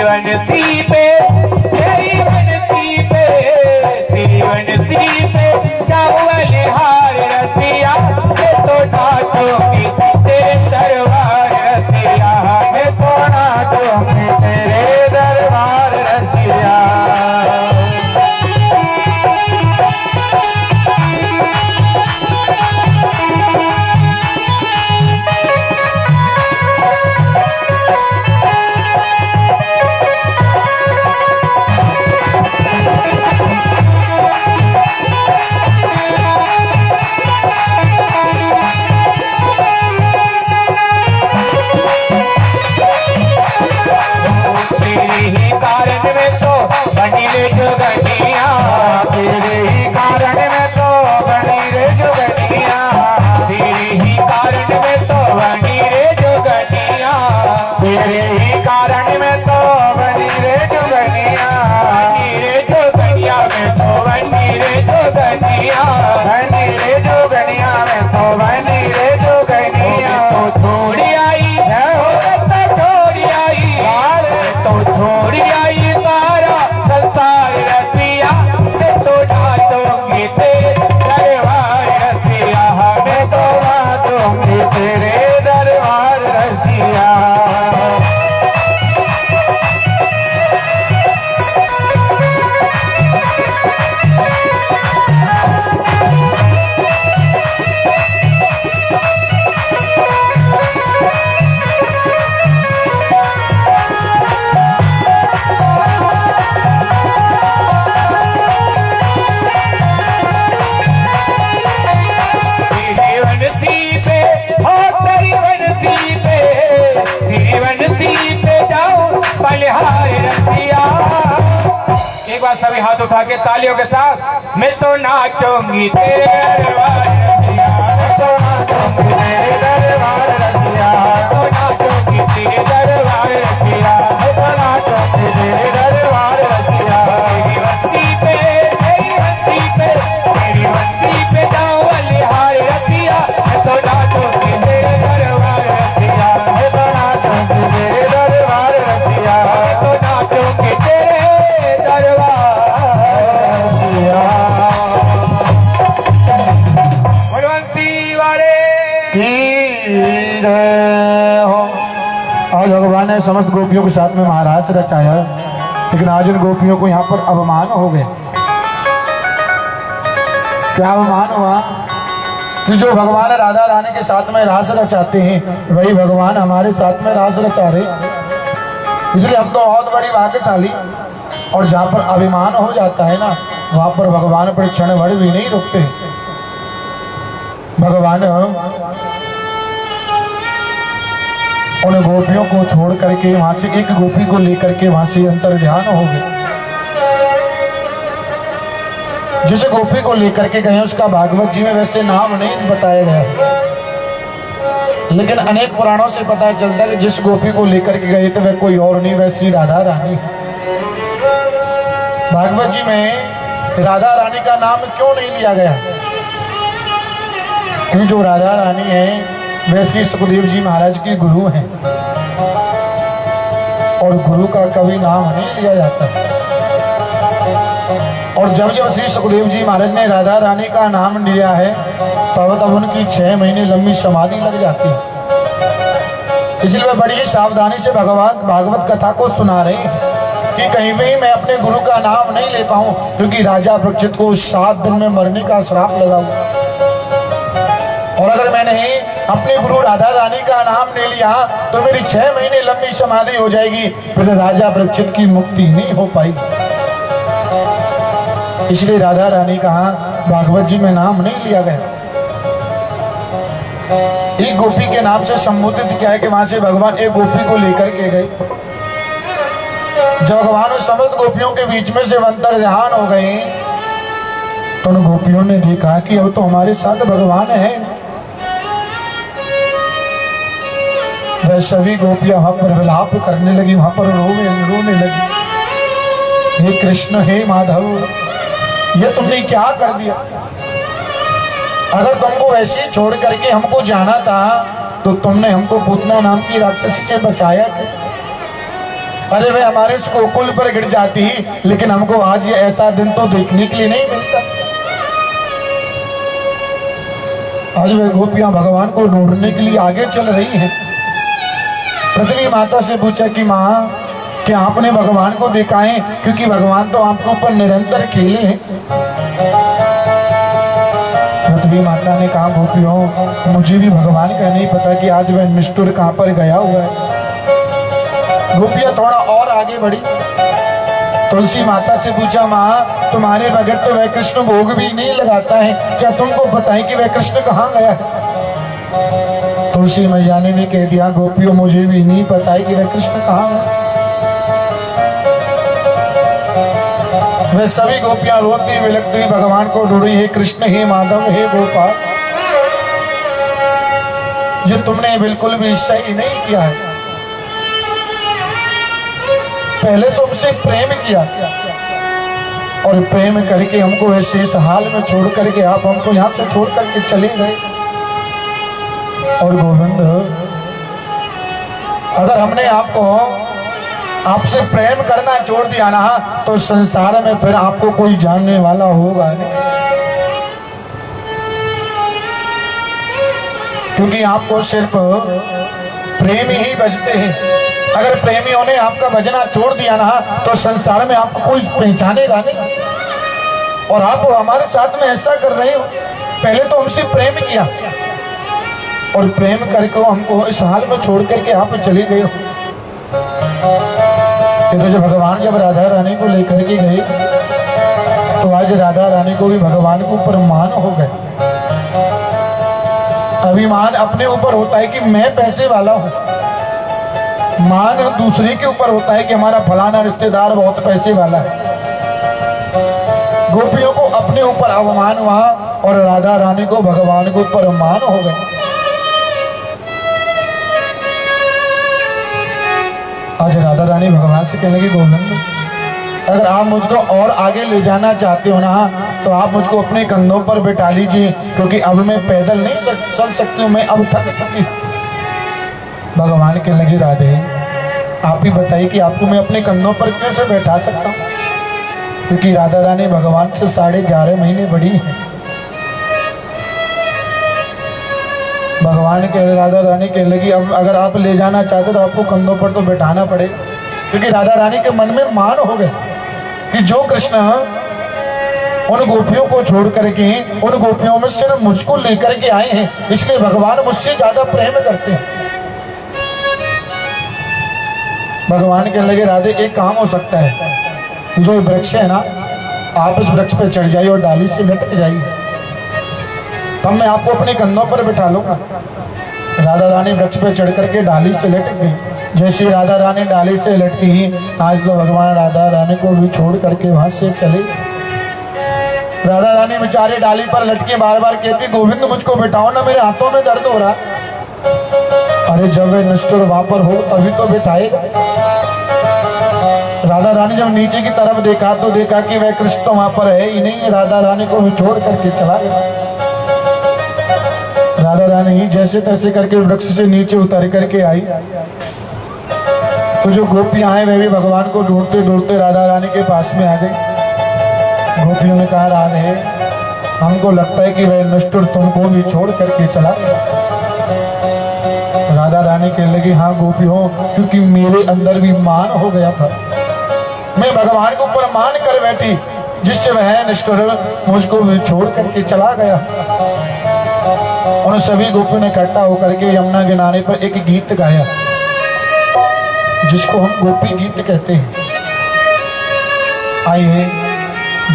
[SPEAKER 1] वनती पे तेरी वनती पे, तेरी वनती पे चावल हार रसिया, मैं तो नाचूंगी तेरे दरबार रसिया,
[SPEAKER 2] मैं तो नाचूंगी तेरे दरबार रसिया।
[SPEAKER 1] बनी रे जुगनिया,
[SPEAKER 2] तेरे ही कारण में तो बनी रे जुगनिया,
[SPEAKER 1] तेरे ही कारण में तो बनी रे जुगनिया,
[SPEAKER 2] तेरे ही कारण में तो बनी रे जुगनिया,
[SPEAKER 1] बनी रे जुगनिया में तो बनी रे जुगनिया,
[SPEAKER 2] बनी रे जुगनिया में तो बनी रे जुगनिया।
[SPEAKER 1] तो छोड़ी आई तो छोड़ी आई, तो छोड़ी आई सारा संसार रसिया, मैं तो नाचूंगी तेरे दरबार रसिया,
[SPEAKER 2] मैं तो नाचूंगी तेरे दरबार रसिया।
[SPEAKER 1] एक बार सभी हाथ उठा के तालियों के साथ, मैं तो नाचूंगी तेरे दरबार रसिया,
[SPEAKER 2] मैं तो नाचूंगी तेरे दरबार रसिया,
[SPEAKER 1] तो नाचूंगी तेरे दरबार रसिया,
[SPEAKER 2] मैं तो नाचूंगी तेरे दरबार रसिया।
[SPEAKER 1] तेरी बस्ती पे तेरी बस्ती पे तेरी बस्ती पे जाओ बलिहार रसिया, मैं तो नाचूंगी तेरे दरबार रसिया,
[SPEAKER 2] मैं तो नाचूंगी तेरे दरबार रसिया,
[SPEAKER 1] मैं तो नाचूंगी तेरे बलवंती वाले
[SPEAKER 2] की जय हो। आज भगवान ने समस्त गोपियों के साथ में महाराज रचाया, लेकिन आज इन गोपियों को यहाँ पर अवमान हो गए। क्या अवमान हुआ कि जो भगवान राधा रानी के साथ में रास रचाते हैं, वही भगवान हमारे साथ में रास रचा रहे। इसलिए हम तो बहुत बड़ी भाग्यशाली, और जहाँ पर अभिमान हो जाता है ना, वहां पर भगवान पर क्षण भर भी नहीं रुकते। भगवान उन गोपियों को छोड़ करके वहां से एक गोपी को लेकर के वहां से अंतर ध्यान हो गए। जिस गोपी को लेकर के गए उसका भागवत जी में वैसे नाम नहीं बताया गया, लेकिन अनेक पुराणों से पता चलता है कि जिस गोपी को लेकर के गए थे वह कोई और नहीं, वह श्री राधा रानी। भागवत जी में राधा रानी का नाम क्यों नहीं लिया गया? क्योंकि जो राधा रानी है वह श्री सुखदेव जी महाराज की गुरु हैं और गुरु का कभी नाम नहीं लिया जाता। और जब जब श्री सुखदेव जी महाराज ने राधा रानी का नाम लिया है तब उनकी 6 महीने लंबी समाधि लग जाती है। इसलिए वे बड़ी ही सावधानी से भागवत कथा को सुना रहे हैं कि कहीं भी मैं अपने गुरु का नाम नहीं ले पाऊं, क्योंकि राजा परीक्षित को 7 दिन में मरने का श्राप लगा हुआ। और अगर मैंने अपने गुरु राधा रानी का नाम ले लिया तो मेरी 6 महीने लंबी समाधि हो जाएगी, फिर राजा परीक्षित की मुक्ति नहीं हो पाएगी। इसलिए राधा रानी का भागवत जी में नाम नहीं लिया गया। एक गोपी के नाम से संबोधित किया है कि वहां से भगवान एक गोपी को लेकर के गए। जब भगवान उस समस्त गोपियों के बीच में से अंतर्ध्यान हो गए तो उन गोपियों ने देखा कि अब तो हमारे साथ भगवान है। वह सभी गोपियां वहां पर विलाप करने लगी, वहां पर रोने लगी। हे कृष्ण, हे माधव, ये तुमने क्या कर दिया? अगर तुमको ऐसे छोड़ करके हमको जाना था तो तुमने हमको पूतना नाम की राक्षसी से बचाया क्यों? अरे वे हमारे गोकुल पर गिर जाती, लेकिन हमको आज ये ऐसा दिन तो देखने के लिए नहीं मिलता। आज वे गोपियां भगवान को ढूंढने के लिए आगे चल रही हैं। पृथ्वी माता से पूछा कि माँ, क्या आपने भगवान को देखा है? क्योंकि भगवान तो आपके ऊपर निरंतर खेले हैं। पृथ्वी माता ने कहा, गोपियों, मुझे भी भगवान का नहीं पता कि आज वह निष्ठुर कहां पर गया हुआ है। गोपियां थोड़ा और आगे बढ़ी, तुलसी माता से पूछा, माँ, तुम्हारे बगैर तो वह कृष्ण भोग भी नहीं लगाता है, क्या तुमको पता है कि वह कृष्ण कहाँ गया है? तुलसी मैया ने भी कह दिया, गोपियों, मुझे भी नहीं पता है कि वह कृष्ण कहाँ गया। वे सभी गोपियां रोती विलखती हुई भगवान को ढूंढी, हे कृष्ण, हे माधव, हे गोपाल, ये तुमने बिल्कुल भी सही नहीं किया है। पहले तो हमसे प्रेम किया और प्रेम करके हमको ऐसे इस हाल में छोड़ करके आप हमको यहाँ से छोड़ करके चले गए। और गोविंद, अगर हमने आपसे प्रेम करना छोड़ दिया ना तो संसार में फिर आपको कोई जानने वाला होगा नहीं, क्योंकि आपको सिर्फ प्रेम ही बचते हैं। अगर प्रेमियों ने आपका भजना छोड़ दिया ना तो संसार में आपको कोई पहचानेगा नहीं। और आप हमारे साथ में ऐसा कर रहे हो, पहले तो हमसे प्रेम किया और प्रेम करके हमको इस हाल में छोड़ करके आप चले गए हो। तो जब भगवान जब राधा रानी को लेकर के गए तो आज राधा रानी को भी भगवान के ऊपर मान हो गए। अभिमान अपने ऊपर होता है कि मैं पैसे वाला हूं, मान दूसरे के ऊपर होता है कि हमारा फलाना रिश्तेदार बहुत पैसे वाला है। गोपियों को अपने ऊपर अवमान हुआ और राधा रानी को भगवान के ऊपर मान हो गए। आज राधा रानी भगवान से कहने की, गोविंद, अगर आप मुझको और आगे ले जाना चाहते हो ना तो आप मुझको अपने कंधों पर बिठा लीजिए, क्योंकि अब मैं पैदल नहीं चल सकती हूँ, मैं अब थक चुकी। भगवान कहने लगे, राधे, आप ही बताइए कि आपको मैं अपने कंधों पर कैसे बैठा सकता हूँ? क्योंकि राधा रानी भगवान से 11.5 महीने बड़ी है। भगवान कह राधा रानी कहने लगी, अब अगर आप ले जाना चाहते तो आपको कंधों पर तो बैठाना पड़ेगा, क्योंकि राधा रानी के मन में मान हो गए कि जो कृष्ण उन गोपियों को छोड़ करके उन गोपियों में सिर्फ मुझको लेकर के आए हैं, इसलिए भगवान मुझसे ज्यादा प्रेम करते हैं। भगवान कहने लगे, राधे, एक काम हो सकता है, जो वृक्ष है ना, आप उस वृक्ष पे चढ़ जाइए और डाली से लटक जाइए, तब मैं आपको अपने कंधों पर बिठा लूंगा। राधा रानी वृक्ष पे चढ़ करके डाली से लटक गई। जैसे राधा रानी डाली से लटकी, आज तो भगवान राधा रानी को भी छोड़ करके वहां से चले। राधा रानी बेचारे डाली पर लटके बार बार कहती, गोविंद, मुझको बिठाओ ना, मेरे हाथों में दर्द हो रहा। अरे जब वे निष्ठुर वहां पर हो तभी तो बिठाएगा। राधा रानी जब नीचे की तरफ देखा तो देखा कि वह कृष्ण तो वहां पर है ही नहीं। राधा रानी को भी छोड़ करके चला गया। राधा रानी जैसे तैसे करके वृक्ष से नीचे उतर करके आई तो जो गोपियां हैं वे भी भगवान को ढूंढते ढूंढते राधा रानी के पास में आ गई। गोपियों ने कहा, राधे हमको लगता है कि वह निष्ठुर तुमको भी छोड़ करके चला गया। राधा रानी कहने लगी, हाँ गोपियों, क्योंकि मेरे अंदर भी मान हो गया था। मैं भगवान को ऊपर मान कर बैठी जिससे वह निष्ठुर मुझको भी छोड़ करके चला गया। उन सभी गोपियों ने इकट्ठा होकर के यमुना किनारे पर एक गीत गाया जिसको हम गोपी गीत कहते हैं। आइए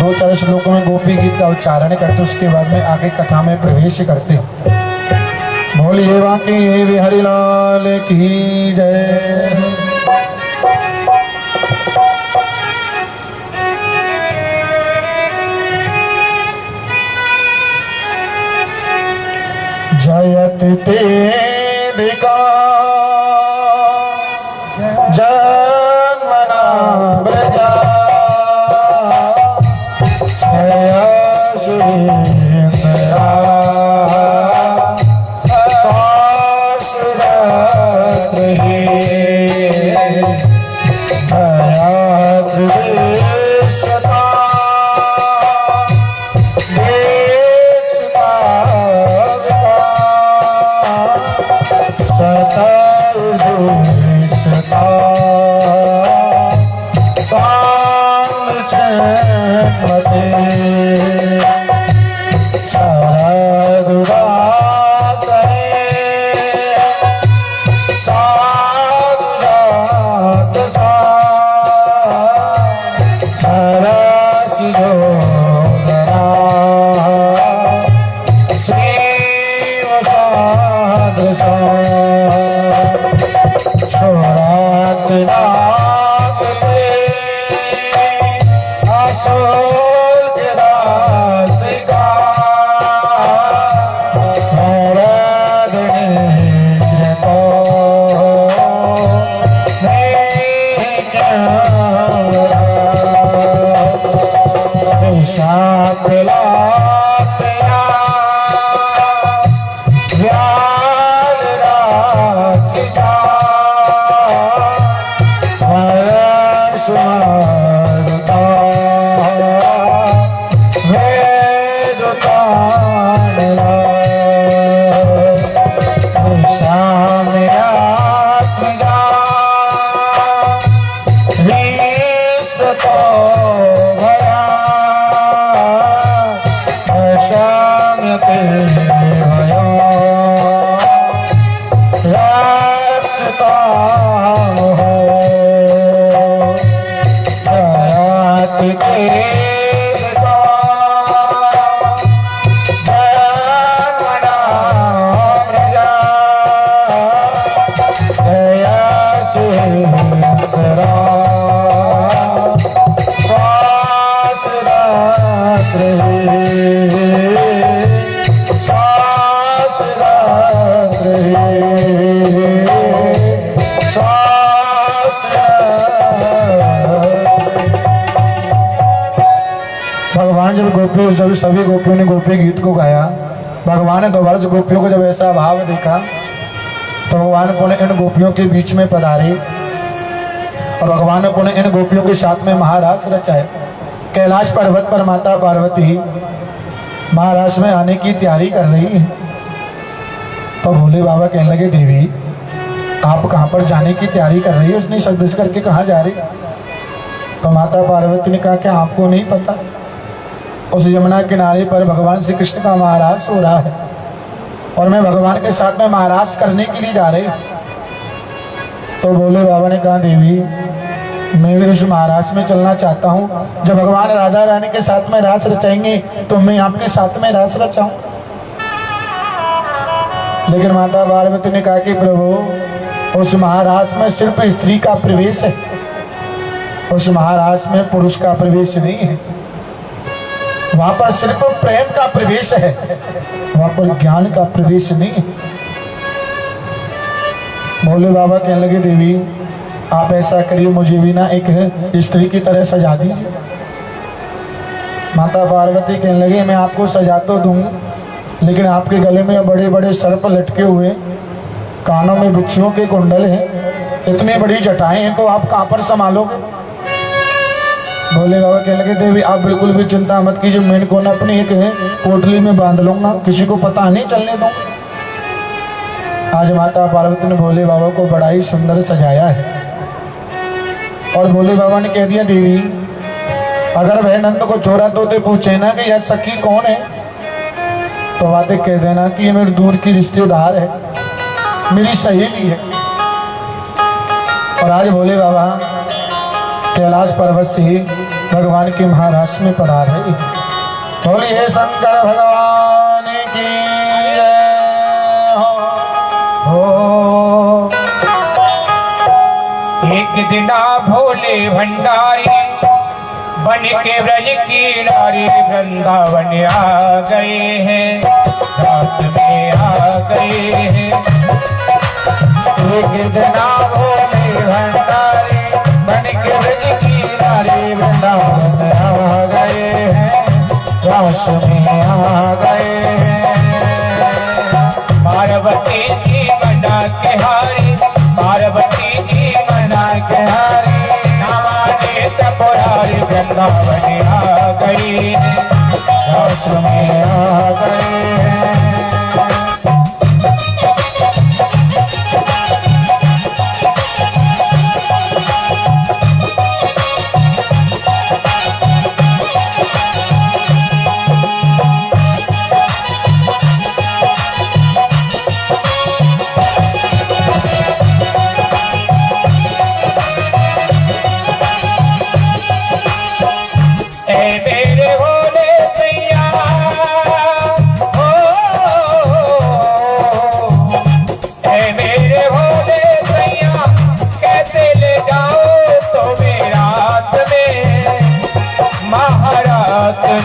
[SPEAKER 2] 2-4 श्लोकों में गोपी गीत का उच्चारण करते, उसके बाद में आगे कथा में प्रवेश करते। बोलिए बाकी बिहारी लाल की जय। जयत तेदिका जन्मना व्रजा जय सुरेंद्रा भगवान जब गोपियों जब सभी गोपियों ने गोपी गीत को गाया, भगवान ने दोबारा से गोपियों को जब ऐसा भाव देखा तो भगवान पुनः इन गोपियों के बीच में पधारे और भगवान ने पुनः इन गोपियों के साथ में महारास रचाए। कैलाश पर्वत पर माता पार्वती महारास में आने की तैयारी कर रही है तो भोले बाबा कहने लगे, देवी आप कहाँ पर जाने की तैयारी कर रही है? उसने सदस्य करके कहाँ जा रही? तो माता पार्वती ने कहा, क्या आपको नहीं पता उस यमुना किनारे पर भगवान श्री कृष्ण का महारास हो रहा है और मैं भगवान के साथ में महारास करने के लिए जा रही हूँ। तो भोले बाबा ने कहा, देवी मैं भी उस महारास में चलना चाहता हूँ। जब भगवान राधा रानी के साथ में रास रचाएंगे तो मैं आपके साथ में रास रचाऊं। लेकिन माता पार्वती ने कहा कि प्रभु उस महारास में सिर्फ स्त्री का प्रवेश है, उस महारास में पुरुष का प्रवेश नहीं है। वहां पर सिर्फ प्रेम का प्रवेश है, वहां पर ज्ञान का प्रवेश नहीं है। भोले बाबा कहने लगे देवी आप ऐसा करिए, मुझे भी ना एक स्त्री की तरह सजा दीजिए। माता पार्वती कहने लगी मैं आपको सजा तो दूंगी, लेकिन आपके गले में बड़े बड़े सर्प लटके हुए, कानों में वृक्षों के कुंडल हैं, इतनी बड़ी जटाएं हैं, तो आप कहाँ पर संभालोगे? भोले बाबा कहने लगे देवी आप बिल्कुल भी चिंता मत कीजिए, मैं इनको ना अपनी एक पोटली में बांध लूंगा, किसी को पता नहीं चलने दूंगा। आज माता पार्वती ने भोले बाबा को बड़ा ही सुंदर सजाया है और भोले बाबा ने कह दिया देवी अगर वह नंद को छोड़ा तो पूछे ना कि यह सखी कौन है, तो बातें कह देना कि ये मेरे दूर की रिश्तेदार है, मेरी सहेली है। और आज भोले बाबा कैलाश पर्वत से भगवान के महाराष्ट्र में पधार है। बोली हे शंकर भगवान की जय हो।
[SPEAKER 1] एक दिना भोले भंडारी बन के ब्रज की नारी वृंदावन आ गए हैं, रात में आ गए हैं।
[SPEAKER 2] एक दिना भोले भंडारी बन के ब्रज की नारी वृंदावन आ गए हैं, रास में आ गए हैं।
[SPEAKER 1] पार्वती जी बना के हारी, पार्वती जी बना के हारी, नामाने तपोरारी वृंदावन आ गई,
[SPEAKER 2] रास में आ गए हैं।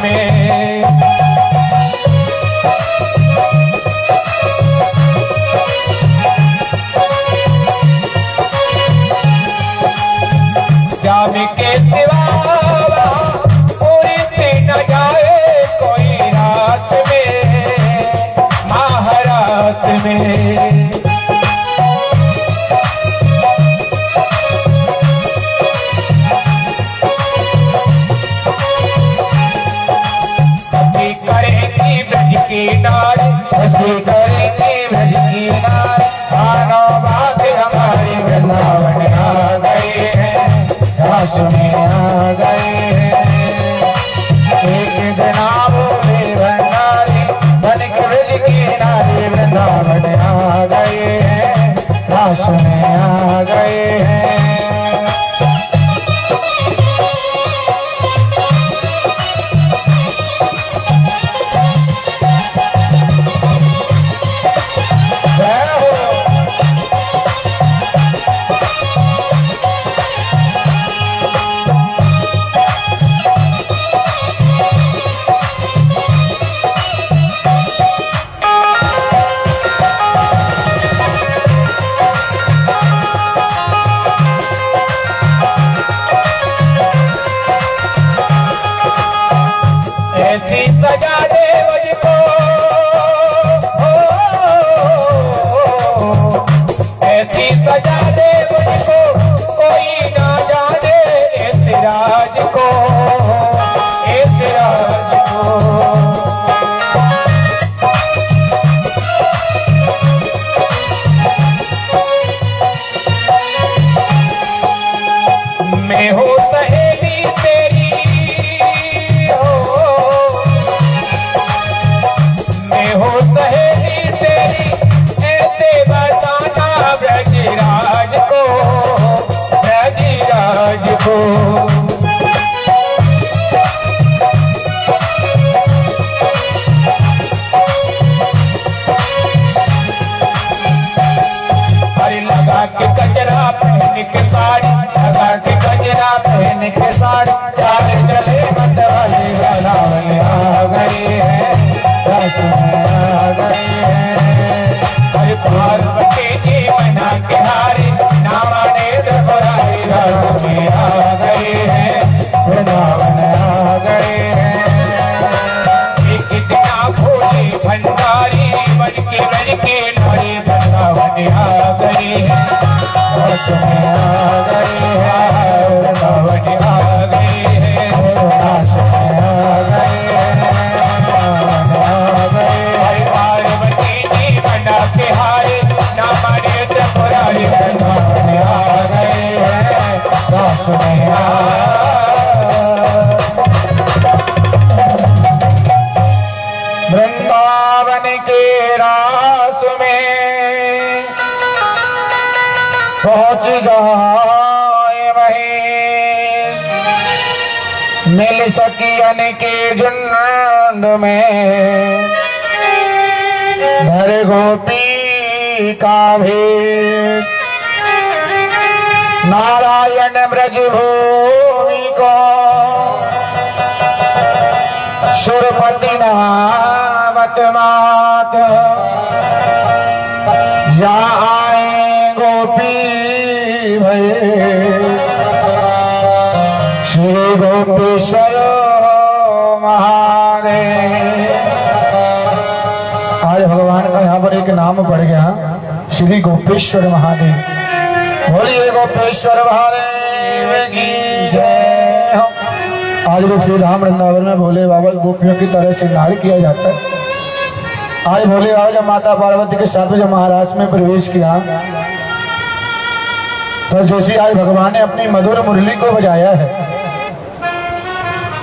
[SPEAKER 1] में जाम के सिवा पूरी न जाए कोई रात में, महारात में।
[SPEAKER 2] हंसी करेंगी ब्रज की नारी, मानो बात हमारी वृंदावन आ गए हैं, रास में आ गए हैं। एक दिन भोले भंडारी बन के ब्रज की नारी वृंदावन आ गए हैं, रास में आ गए हैं।
[SPEAKER 1] सजा दे मुझको, ऐसी सजा दे मुझको कोई ना जाने इस राज को, इस राज को। मैं हूँ सहेली तेरी, हो सहेली तेरी, ऐसे बताना ब्रजराज को, ब्रजराज को। अरे लगा के गजरा पहन के साड़ी, लगा के गजरा पहन के साड़ी, चाल चले मतवाली वृंदावन आ गए हैं, रास में आ गए हैं। हर पार्वती जी बना के भंडारी बन के नारी वृंदावन आ गई है, रस में आ गई है, वृंदावन आ गई है, रस में आ गई है, वृंदावन आ गई है। पार्वती जी बना के हारे ना मारे त्रिपुरारी वृंदावन आ गई है, रस में आ वृंदावन के रास में पहुंच जाए महेश, मिल सकियन के झुंड में भर गोपी का भेष। नारायण ब्रज भूमि को सुरपति नामत मात, जा आए गोपी भय श्री गोपेश्वर महादेव। आज भगवान का यहाँ पर एक नाम पड़ गया, श्री गोपेश्वर महादेव। बोलिए गोपेश्वर महादेव की जय हो। आज जो श्री राम वृंदावन में भोले बाबा गोपियों की तरह श्रृंगार किया जाता है। आज भोले बाबा जब माता पार्वती के साथ में जब महाराष्ट्र में प्रवेश किया, तो जैसे आज भगवान ने अपनी मधुर मुरली को बजाया है,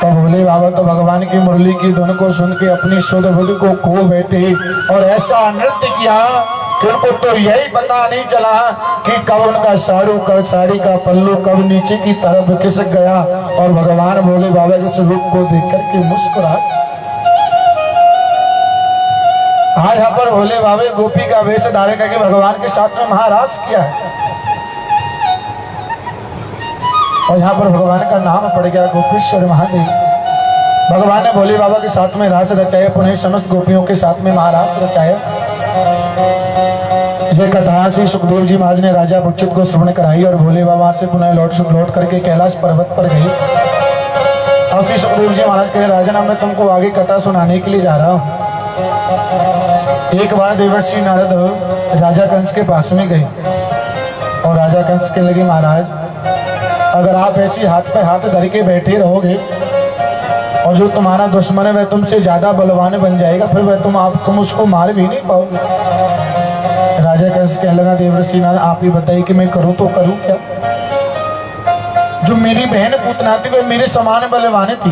[SPEAKER 1] तो भोले बाबा तो भगवान की मुरली की धुन को सुन के अपनी शुद्ध बुद्धि को खो बैठे और ऐसा नृत्य किया कि उनको तो यही पता नहीं चला कि कब उनका साड़ी का पल्लू कब नीचे की तरफ खिसक गया और भगवान भोले बाबा के स्वरूप को देख करके मुस्कुरा। आज यहाँ पर भोले बाबा गोपी का वेश धारण करके भगवान के साथ में महारास किया है और यहाँ पर भगवान का नाम पड़ गया गोपेश्वर महादेव। भगवान ने भोले बाबा के साथ में रास रचाया, पुनः समस्त गोपियों के साथ में महारास रचाया। ये कथा श्री सुखदेव जी महाराज ने राजा परीक्षित को श्रवण कराई और भोले बाबा से पुनः लौट करके कैलाश पर्वत पर गई। और श्री सुखदेव जी महाराज कहे, राजन मैं तुमको आगे कथा सुनाने के लिए जा रहा हूँ। एक बार देवर्षि नारद राजा कंस के पास में गए और राजा कंस कहने लगे, महाराज अगर आप ऐसी हाथ पे हाथ धर के बैठे रहोगे और जो तुम्हारा दुश्मन है वह तुमसे ज्यादा बलवान बन जाएगा, फिर वह तुम उसको मार भी नहीं पाओगे। राजा कंस कहने लगा, देवर्षि नारद आप ही बताइए कि मैं करूं तो करूं क्या। जो मेरी बहन पूतना थी वह मेरे समान बलवान थी,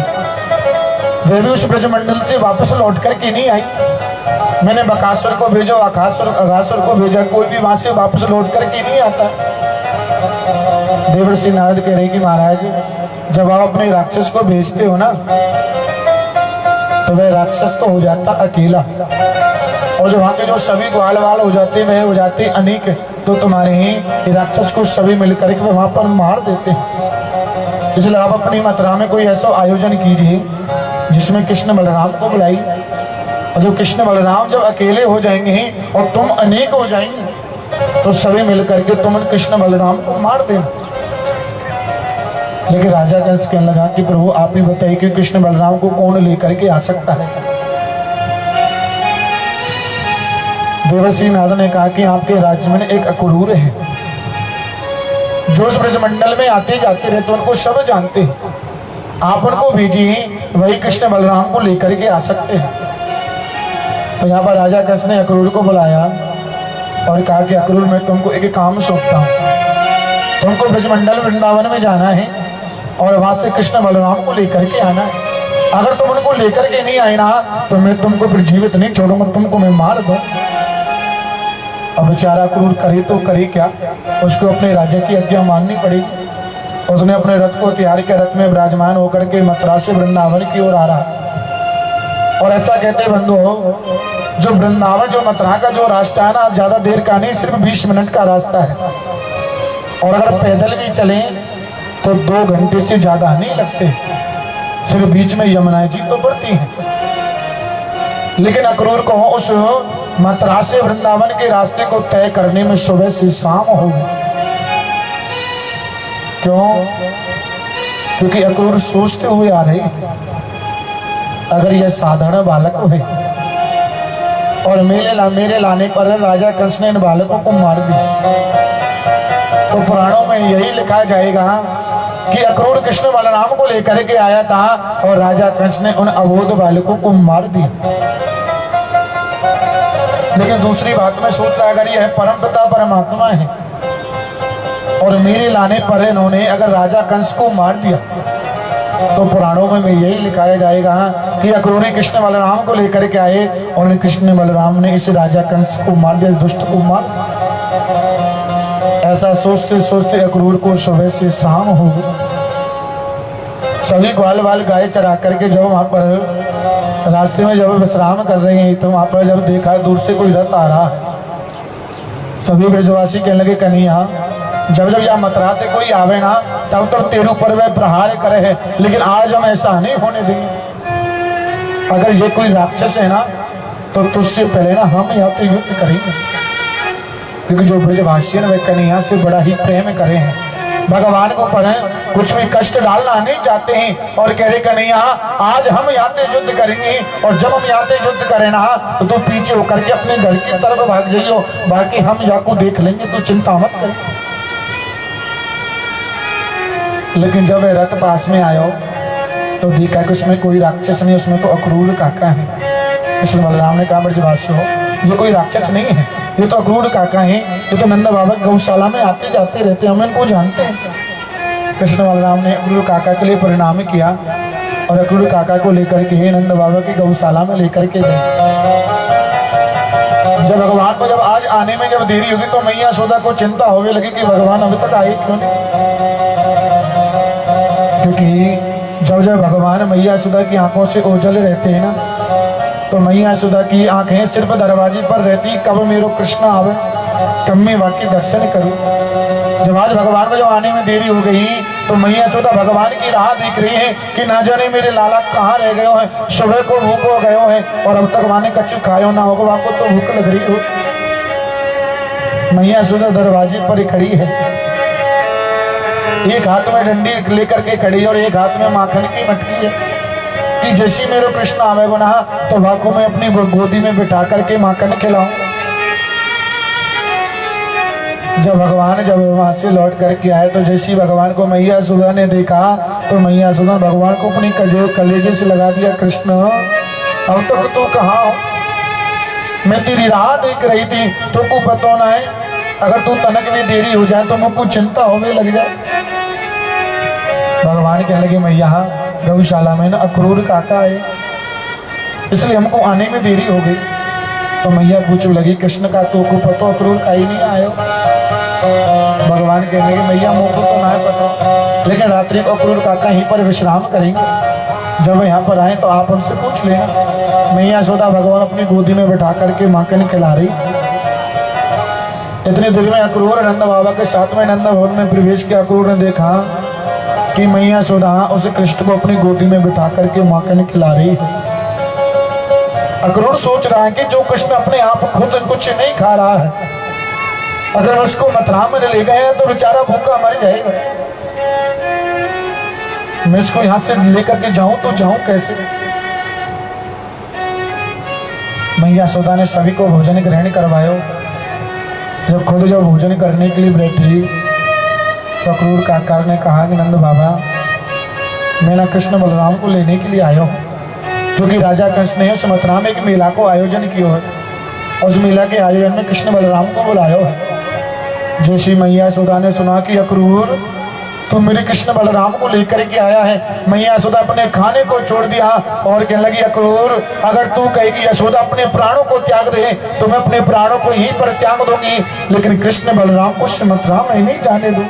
[SPEAKER 1] वह भी उस ब्रजमंडल से वापस लौट करके नहीं आई। मैंने बकासुर को भेजा, अघासुर को भेजा, कोई भी वहां से वापस लौट करके नहीं आता। देवर्षि नारद कह रहे कि महाराज जब आप अपने राक्षस को भेजते हो ना तो वह राक्षस तो हो जाता अकेला, और जो वहां के जो सभी ग्वाल वाल हो जाते वह हो जाते अनेक, तो तुम्हारे ही राक्षस को सभी मिलकर के वहां पर मार देते हैं। इसलिए आप अपनी मथुरा में कोई ऐसा आयोजन कीजिए जिसमें कृष्ण बलराम को बुलाई, और जो कृष्ण बलराम जब अकेले हो जाएंगे और तुम अनेक हो जाएंगे तो सभी मिलकर के तुम कृष्ण बलराम को मार देना। लेकिन राजा कंस कहने लगा कि प्रभु आप ही बताइए कि कृष्ण बलराम को कौन लेकर के आ सकता है। देवर्षि नारद ने कहा कि आपके राज्य में एक अक्रूर है जो उस ब्रजमंडल में आते जाते रहते, उनको सब जानते हैं, आप उनको भेजिए, वही कृष्ण बलराम को लेकर के आ सकते हैं। तो यहाँ पर राजा कंस ने अक्रूर को बुलाया और कहा कि अक्रूर मैं तुमको एक काम सौंपता हूँ, तुमको ब्रजमंडल वृंदावन में जाना है और वहां से कृष्ण बलराम को लेकर के आना है। अगर तुम उनको लेकर के नहीं आए ना तो मैं तुमको फिर जीवित नहीं छोड़ूंगा, तुमको मैं मार दूं। अब बेचारा क्रूर करे तो करे क्या, उसको अपने राजा की आज्ञा माननी पड़ेगी। उसने अपने रथ को तैयार किया, रथ में विराजमान होकर के मथुरा से वृंदावन की ओर आ रहा। और ऐसा कहते बंधु जो वृंदावन जो मथुरा का जो रास्ता है ना ज्यादा देर का नहीं, सिर्फ 20 मिनट का रास्ता है, और अगर पैदल भी चले तो 2 घंटे से ज्यादा नहीं लगते, सिर्फ बीच में यमुना जी तो पड़ती है। लेकिन अक्रूर को उस मथुरा से वृंदावन के रास्ते को तय करने में सुबह से शाम हो गई। क्यों? क्योंकि अक्रूर सोचते हुए आ रहे अगर यह साधारण बालक है
[SPEAKER 2] और मेरे लाने पर राजा कंस ने इन बालकों को मार दिया। तो पुराणों में यही लिखा जाएगा कि अक्रूर कृष्ण बलराम को लेकर के आया था और राजा कंस ने उन अबोध बालकों को मार दिया। लेकिन दूसरी बात में सोच रहा, अगर यह परम पिता परमात्मा है और मेरे लाने पर इन्होंने अगर राजा कंस को मार दिया, तो पुराणों में यही लिखाया जाएगा कि अक्रूरी कृष्ण बलराम को लेकर के आए और कृष्ण बलराम ने इस राजा कंस को मार दिया, दुष्ट को मार। ऐसा सोचते सोचते अक्रूर को सुबह से शाम हो गई। सभी ग्वाल वाल गाय चरा करके जब वहां पर रास्ते में जब विश्राम कर रहे हैं, तो वहां पर जब देखा दूर से कोई रथ आ रहा है। सभी ब्रजवासी कहने लगे, कन्हैया जब जब यहाँ मतराते कोई आवे ना, तब तब तेरे ऊपर वह प्रहार करे है, लेकिन आज हम ऐसा नहीं होने देंगे। अगर ये कोई राक्षस है ना, तो तुझसे पहले ना हम यहाँ तो युद्ध करेंगे, क्योंकि जो ब्रजवासी वे कन्हैया से बड़ा ही प्रेम करे हैं, भगवान को पर कुछ भी कष्ट डालना नहीं चाहते हैं और कह रहे कन्हैया आज हम यहाँ पे युद्ध करेंगे, और जब हम यहाँ पे युद्ध करें ना, तो तू पीछे होकर के अपने घर की तरफ भाग जाइयो, बाकी हम यहाँ को देख लेंगे, तो चिंता मत कर। लेकिन जब रथ पास में आयो तो देखा कि उसमें कोई राक्षस नहीं, उसमें तो अक्रूर काका है। कृष्ण बलराम ने कहा, ब्रजवासी हो, ये कोई राक्षस नहीं है, ये तो अक्रूर काका है, ये तो नंद बाबा गौशाला में आते जाते रहते, हम इनको जानते हैं। कृष्ण बलराम ने अक्रूर काका के लिए परिणाम किया और अक्रूर काका को लेकर के नंद बाबा की गौशाला में लेकर के गए। जब भगवान को जब आज आने में जब देरी होगी, तो मैया यशोदा को चिंता होने लगी कि भगवान अभी तक आए क्यों नहीं। क्योंकि जब जब भगवान मैया यशोदा की आंखों से ओझल रहते हैं ना, तो मैया यशोदा की आंखें सिर्फ दरवाजे पर रहती, कब मेरो कृष्ण आवे, कब मैं वाकई दर्शन करूं। जब आज भगवान को जब आने में देरी हो गई, तो मैया यशोदा भगवान की राह देख रही है कि ना जाने मेरे लाला कहाँ रह गए हैं, सुबह को भूख हो गए हैं और अब तक वाने कच्चू खायो ना होगा, वहां को तो भूख लग रही हो। मैया यशोदा दरवाजे पर ही खड़ी है, एक हाथ में डंडी लेकर के खड़ी और एक हाथ में माखन की मटकी है कि जैसी मेरे कृष्ण आवे गुना, तो वाको में अपनी गोदी में बिठा करके माखन खिलाऊं। जब भगवान जब वहां से लौट करके आए, तो जैसी भगवान को मैया यशोदा ने देखा, तो मैया यशोदा भगवान को अपनी कलेजे से लगा दिया, कृष्ण अब तक तू कहाँ हो, मैं तेरी राह देख रही थी, तुमको पता ना है, अगर तू तनक भी देरी हो जाए तो मुझको चिंता होने लग जाए। भगवान कहने लगे, मैया गौशाला में ना अक्रूर काका है, इसलिए हमको आने में देरी हो गई। तो मैया पूछने लगी, कृष्ण का तो को पता अक्रूर का ही नहीं आयो। भगवान कहने लगे, मैया मुझको तो ना पता, लेकिन रात्रि को अक्रूर काका यहीं पर विश्राम करेंगे, जब यहाँ पर आए तो आप उनसे पूछ लेना। मैया यशोदा भगवान अपनी गोदी में बैठा करके माखन खिला रही। इतने देर में अक्रूर नंद बाबा के साथ में नंद भवन में प्रवेश किया। अक्रूर ने देखा कि मैया यशोदा उसे कृष्ण को अपनी गोदी में बिठा करके माखन खिला रही है। अक्रूर सोच रहा है कि जो कृष्ण अपने आप खुद कुछ नहीं खा रहा है, अगर उसको मथुरा में ले गए तो बेचारा भूखा मर जाएगा। मैं इसको यहां से लेकर के जाऊं तो जाऊं कैसे। मैया यशोदा ने सभी को भोजन ग्रहण करवायो। जब खुद जब भोजन करने के लिए बैठी, तो अक्रूर काका ने कहा कि नंद बाबा, मैं ना कृष्ण बलराम को लेने के लिए आया हूँ, क्योंकि राजा कंस ने उस मथुरा में एक मेला को आयोजन किया है, और उस मेला के आयोजन में कृष्ण बलराम को बुलाया है। जैसी मैया यशोदा ने सुना कि अक्रूर तू मेरे कृष्ण बलराम को लेकर के आया है, मैया यशोदा अपने खाने को छोड़ दिया और कहने लगी, अक्रूर अगर तू कहेगी यशोदा अपने प्राणों को त्याग दे, तो मैं अपने प्राणों को यहीं पर त्याग दूंगी, लेकिन कृष्ण बलराम को मथुरा में नहीं जाने दूं।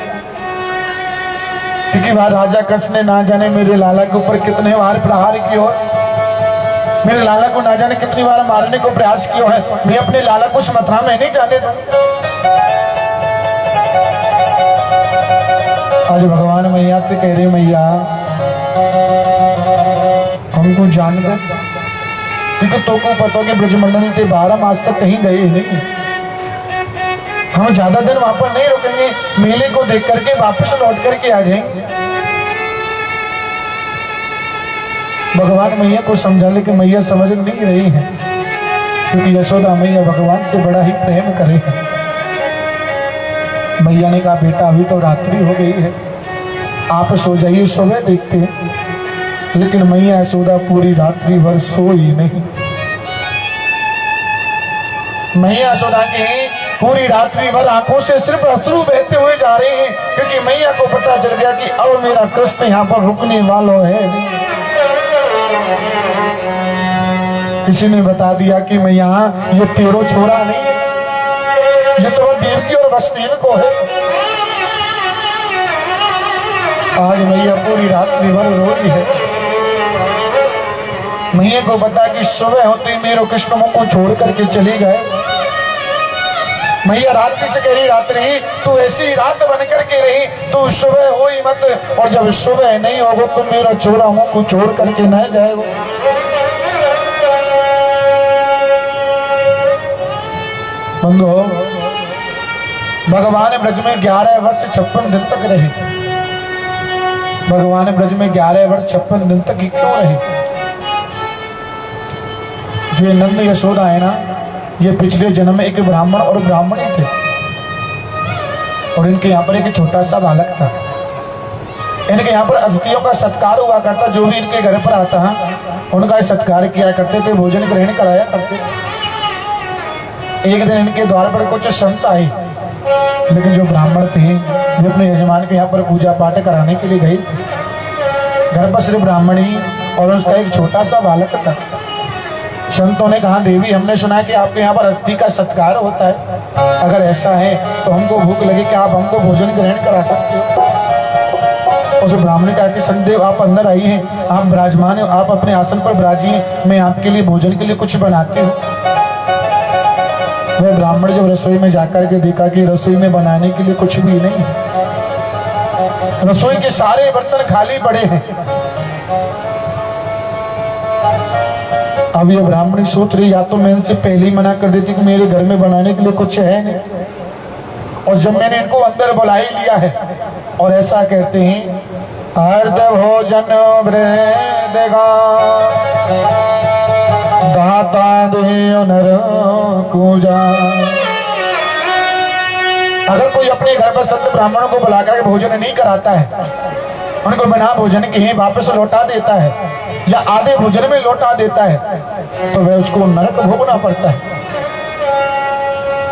[SPEAKER 2] क्योंकि वहां राजा कंस ने ना जाने मेरे लाला के ऊपर कितने बार प्रहार किए हो, मेरे लाला को ना जाने कितनी बार मारने को प्रयास किया है, मैं अपने लाला को मथुरा में नहीं जाने दूं। आज भगवान मैया से कह रही, मैया हमको जान दो, क्योंकि तो को पता कि ब्रजमंडल के 12 मास तक कहीं गए नहीं, हम ज्यादा दिन वहां पर नहीं रुकेंगे, मेले को देख करके वापस लौट करके आ जाएंगे। भगवान मैया को समझा, लेकिन मैया समझ नहीं रही है क्योंकि यशोदा मैया भगवान से बड़ा ही प्रेम करे हैं। मैया ने कहा बेटा अभी तो रात्रि हो गई है, आप सो जाइए, सुबह देखते हैं। लेकिन मैया यशोदा पूरी रात्रि भर सोई नहीं। मैया यशोदा की पूरी रात्रि भर आंखों से सिर्फ अश्रु बहते हुए जा रहे हैं, क्योंकि मैया को पता चल गया कि अब मेरा कृष्ण यहाँ पर रुकने वाला है। किसी ने बता दिया कि मैया ये तेरो छोरा नहीं है, ये तो देवकी और वसुदेव को है। आज मैया पूरी रात्रि भर रो रही है। मैया को पता कि सुबह होते ही मेरे कृष्ण को छोड़ करके चली गए। मैया रात्रि से कह रही रात्रि तू ऐसी रात बन करके रही, तू सुबह हो ही मत, और जब सुबह नहीं होगा तो मेरा छोरा मुंह को छोड़ करके न जाएगा। बंधु, भगवान ब्रज में 11 वर्ष 56 दिन तक रहे। भगवान ब्रज में 11 वर्ष 56 दिन तक ही क्यों रहे? जो नंद यशोदा है ना, ये पिछले जन्म में एक ब्राह्मण और ब्राह्मणी थे, और इनके यहाँ पर एक छोटा सा बालक था। इनके यहाँ पर अतिथियों का सत्कार हुआ करता, जो भी इनके घर पर आता है उनका सत्कार किया करते थे, भोजन ग्रहण कराया करते। एक दिन इनके द्वार पर कुछ संत आए, लेकिन जो ब्राह्मण थे वे अपने यजमान के यहाँ पर पूजा पाठ कराने के लिए गए। घर पर सिर्फ ब्राह्मणी और उसका एक छोटा सा बालक था। संतों ने कहा देवी हमने सुना है कि आपके यहाँ पर अतिथि का सत्कार होता है, अगर ऐसा है तो हमको भूख लगे कि आप हमको भोजन ग्रहण करा सकते हो। उस ब्राह्मण ने कहा कि संतदेव आप अंदर आइए, आप विराजमान हो, आप अपने आसन पर विराजिए, मैं आपके लिए भोजन के लिए कुछ बनाती हूँ। वह ब्राह्मण जब रसोई में जाकर के देखा कि रसोई में बनाने के लिए कुछ भी नहीं, रसोई के सारे बर्तन खाली पड़े हैं। अब ये ब्राह्मणी सोच रही या तो मैं इनसे पहले ही मना कर देती कि मेरे घर में बनाने के लिए कुछ है नहीं, और जब मैंने इनको अंदर बुला ही लिया है, और ऐसा कहते हैं अर्ध भोजन देगा दाता दे नर कूजा। अगर कोई अपने घर पर संत ब्राह्मणों को बुलाकर भोजन नहीं कराता है, उनको बिना भोजन के ही वापस लौटा देता है या आधे भोजन में लौटा देता है, तो वह उसको नरक भोगना पड़ता है।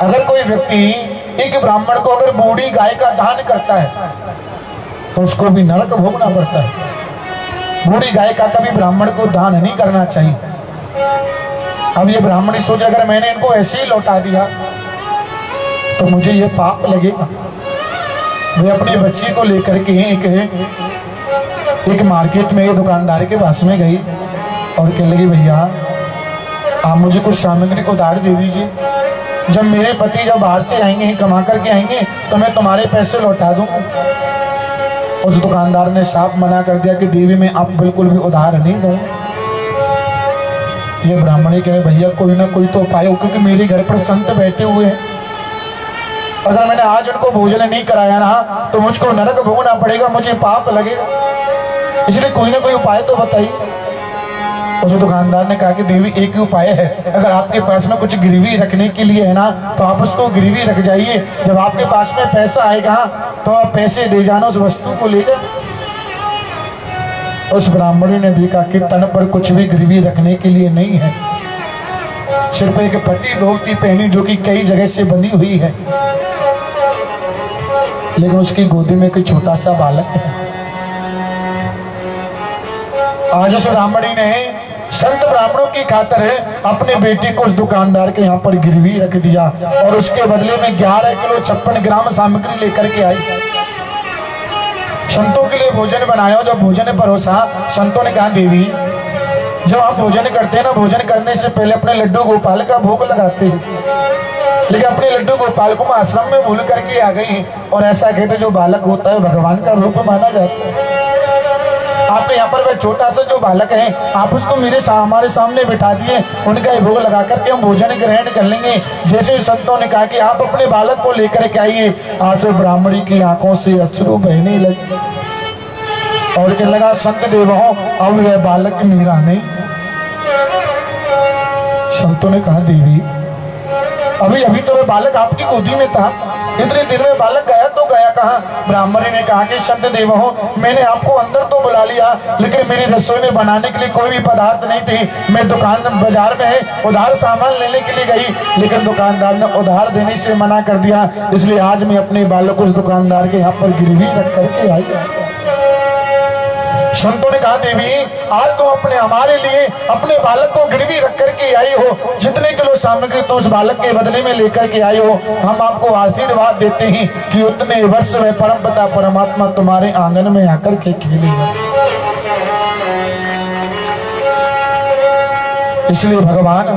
[SPEAKER 2] अगर कोई व्यक्ति एक ब्राह्मण को अगर बूढ़ी गाय का दान करता है तो उसको भी नरक भोगना पड़ता है। बूढ़ी गाय का कभी ब्राह्मण को दान नहीं करना चाहिए। अब ये ब्राह्मणी सोच अगर मैंने इनको ऐसे ही लौटा दिया तो मुझे ये पाप लगेगा। वे अपनी बच्ची को लेकर के एक मार्केट में एक दुकानदार के पास में गई और कहने लगी भैया आप मुझे कुछ सामग्री को उधार दे दीजिए, जब मेरे पति जब बाहर से आएंगे कमा करके आएंगे तो मैं तुम्हारे पैसे लौटा दूं। उस दुकानदार ने साफ मना कर दिया कि देवी मैं आप बिल्कुल भी उधार नहीं दूंगा। ये ब्राह्मणी कह रहे भैया कोई ना कोई तो उपाय हो, क्योंकि मेरे घर पर संत बैठे हुए हैं, अगर मैंने आज उनको भोजन नहीं कराया ना तो मुझको नरक भोगना पड़ेगा, मुझे पाप लगेगा, इसलिए कोई ना कोई उपाय तो बताइए। उस दुकानदार ने कहा कि देवी एक ही उपाय है, अगर आपके पास में कुछ गिरवी रखने के लिए है ना तो आप उसको गिरवी रख जाइए, जब आपके पास में पैसा आएगा तो आप पैसे दे जाना उस वस्तु को लेकर। उस ब्राह्मणी ने देखा कि तन पर कुछ भी गिरवी रखने के लिए नहीं है, सिर्फ एक फटी धोती पहनी जो कि कई जगह से बंधी हुई है, लेकिन उसकी गोदी में कोई छोटा सा बालक है। आज उस ब्राह्मणी ने संत ब्राह्मणों की खातिर अपने बेटे को उस दुकानदार के यहाँ पर गिरवी रख दिया और उसके बदले में 11 किलो 56 ग्राम सामग्री लेकर के आई। संतों के लिए भोजन बनाया, जब भोजन परोसा संतों ने कहा देवी जब आप भोजन करते हैं ना, भोजन करने से पहले अपने लड्डू गोपाल का भोग लगाते हैं, लेकिन अपने लड्डू गोपाल को आश्रम में भूल करके आ गई, और ऐसा कहते जो बालक होता है भगवान का रूप माना जाता है। आपके यहाँ पर वह छोटा सा जो बालक है आप उसको हमारे सामने बिठा दिए, उनका ही भोग लगा करके हम भोजन ग्रहण कर लेंगे। जैसे संतों ने कहा कि आप अपने बालक को लेकर के आइए, आज ब्राह्मणी की आंखों से अश्रु बहने लगे और कहने लगा संत देवों अब वह बालक मेरा नहीं। संतों ने कहा देवी अभी अभी तो मैं बालक आपकी गोदी में था, इतनी देर में बालक गया तो गया कहाँ? ब्राह्मणी ने कहा कि संत देव हो, मैंने आपको अंदर तो बुला लिया लेकिन मेरी रसोई में बनाने के लिए कोई भी पदार्थ नहीं थी। मैं दुकान बाजार में है उधार सामान लेने के लिए गई लेकिन दुकानदार ने उधार देने से मना कर दिया, इसलिए आज मैं अपने बालक उस दुकानदार के यहाँ पर गिरवी रख करके आई। संतों ने कहा देवी आज तो अपने हमारे लिए अपने बालक को गिरवी रख करके आई हो, जितने किलो सामग्री तो उस बालक के बदले में लेकर के आई हो, हम आपको आशीर्वाद देते हैं कि उतने वर्ष में परमपिता परमात्मा तुम्हारे आंगन में आकर के खेलेगा। इसलिए भगवान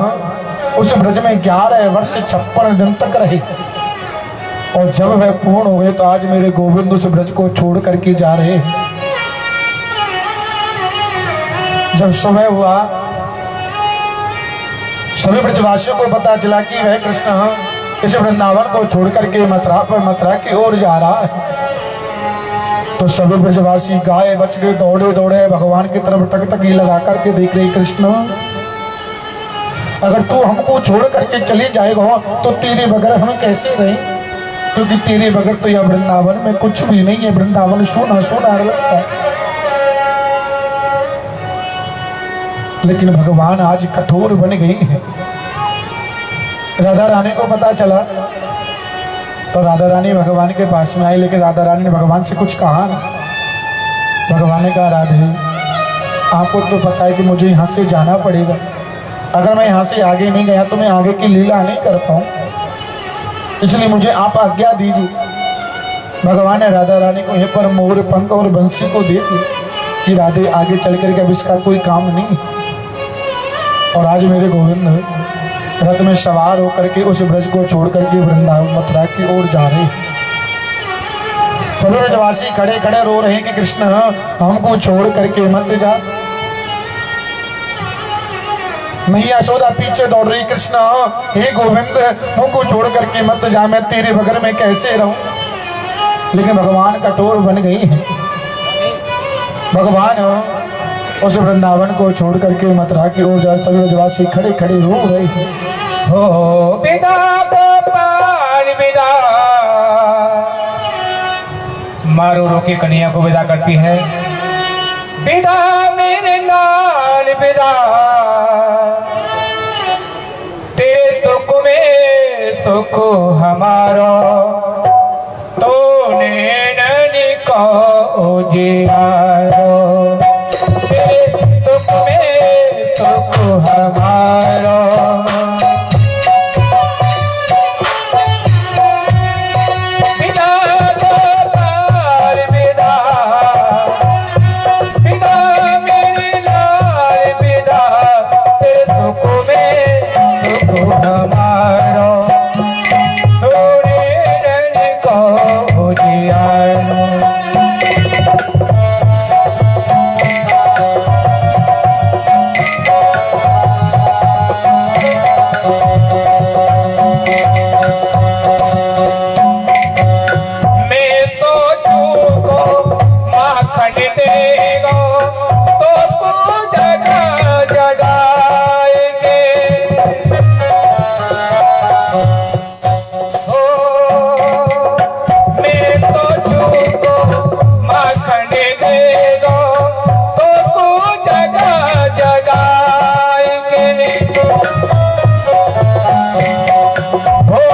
[SPEAKER 2] उस ब्रज में 11 वर्ष 56 दिन तक रहे और जब वह पूर्ण हो गए तो आज मेरे गोविंद उस ब्रज को छोड़ करके जा रहे हैं। जब सुबह हुआ सभी ब्रजवासियों को पता चला कि वह कृष्ण इस वृंदावन को छोड़ करके मथुरा की ओर जा रहा है, तो सभी ब्रजवासी गाय बछड़े दौड़े दौड़े भगवान की तरफ टकटकी लगा करके देख रहे कृष्ण अगर तू हमको छोड़ करके चली जाएगा तो तेरे बगैर हम कैसे रहे, क्योंकि तेरे बगैर तो यह वृंदावन में कुछ भी नहीं है, वृंदावन सोना सोना लगता है। लेकिन भगवान आज कठोर बन गई है। राधा रानी को पता चला तो राधा रानी भगवान के पास में आई, लेकिन राधा रानी ने भगवान से कुछ कहा नहीं। भगवान ने कहा राधे आपको तो पता है कि मुझे यहाँ से जाना पड़ेगा, अगर मैं यहाँ से आगे नहीं गया तो मैं आगे की लीला नहीं कर पाऊँ, इसलिए मुझे आप आज्ञा दीजिए। भगवान ने राधा रानी को यहीं पर मोर पंख और बंसी को दे दिया कि राधे आगे चल करके अब इसका कोई काम नहीं। और आज मेरे गोविंद रथ में सवार होकर के उस ब्रज को छोड़ करके वृंदावन मथुरा की ओर जा रहे। सभी ब्रजवासी खड़े खड़े रो रहे हैं कि कृष्ण हमको छोड़ करके मत जा। मैया यशोदा पीछे दौड़ रही, कृष्ण हे गोविंद हमको छोड़ करके मत जा, मैं तेरे बगल में कैसे रहूं। लेकिन भगवान कठोर बन गई है। भगवान उस वृंदावन को छोड़ करके मथुरा की ओर जा, सभी ब्रजवासी खड़े खड़े रो रहे हैं।
[SPEAKER 1] हो विदा गोपाल विदा, मारो रोके कन्हैया को विदा करती है। विदा मेरे लाल विदा, तेरे तुक में तुक हमारो, तो नैननी को उजियारो, हमारो विदा गोपाल विदा, विदा मेरे लाल विदा, तेरे दुख में दुख हमारो, थोड़े रन को उजियारो। हो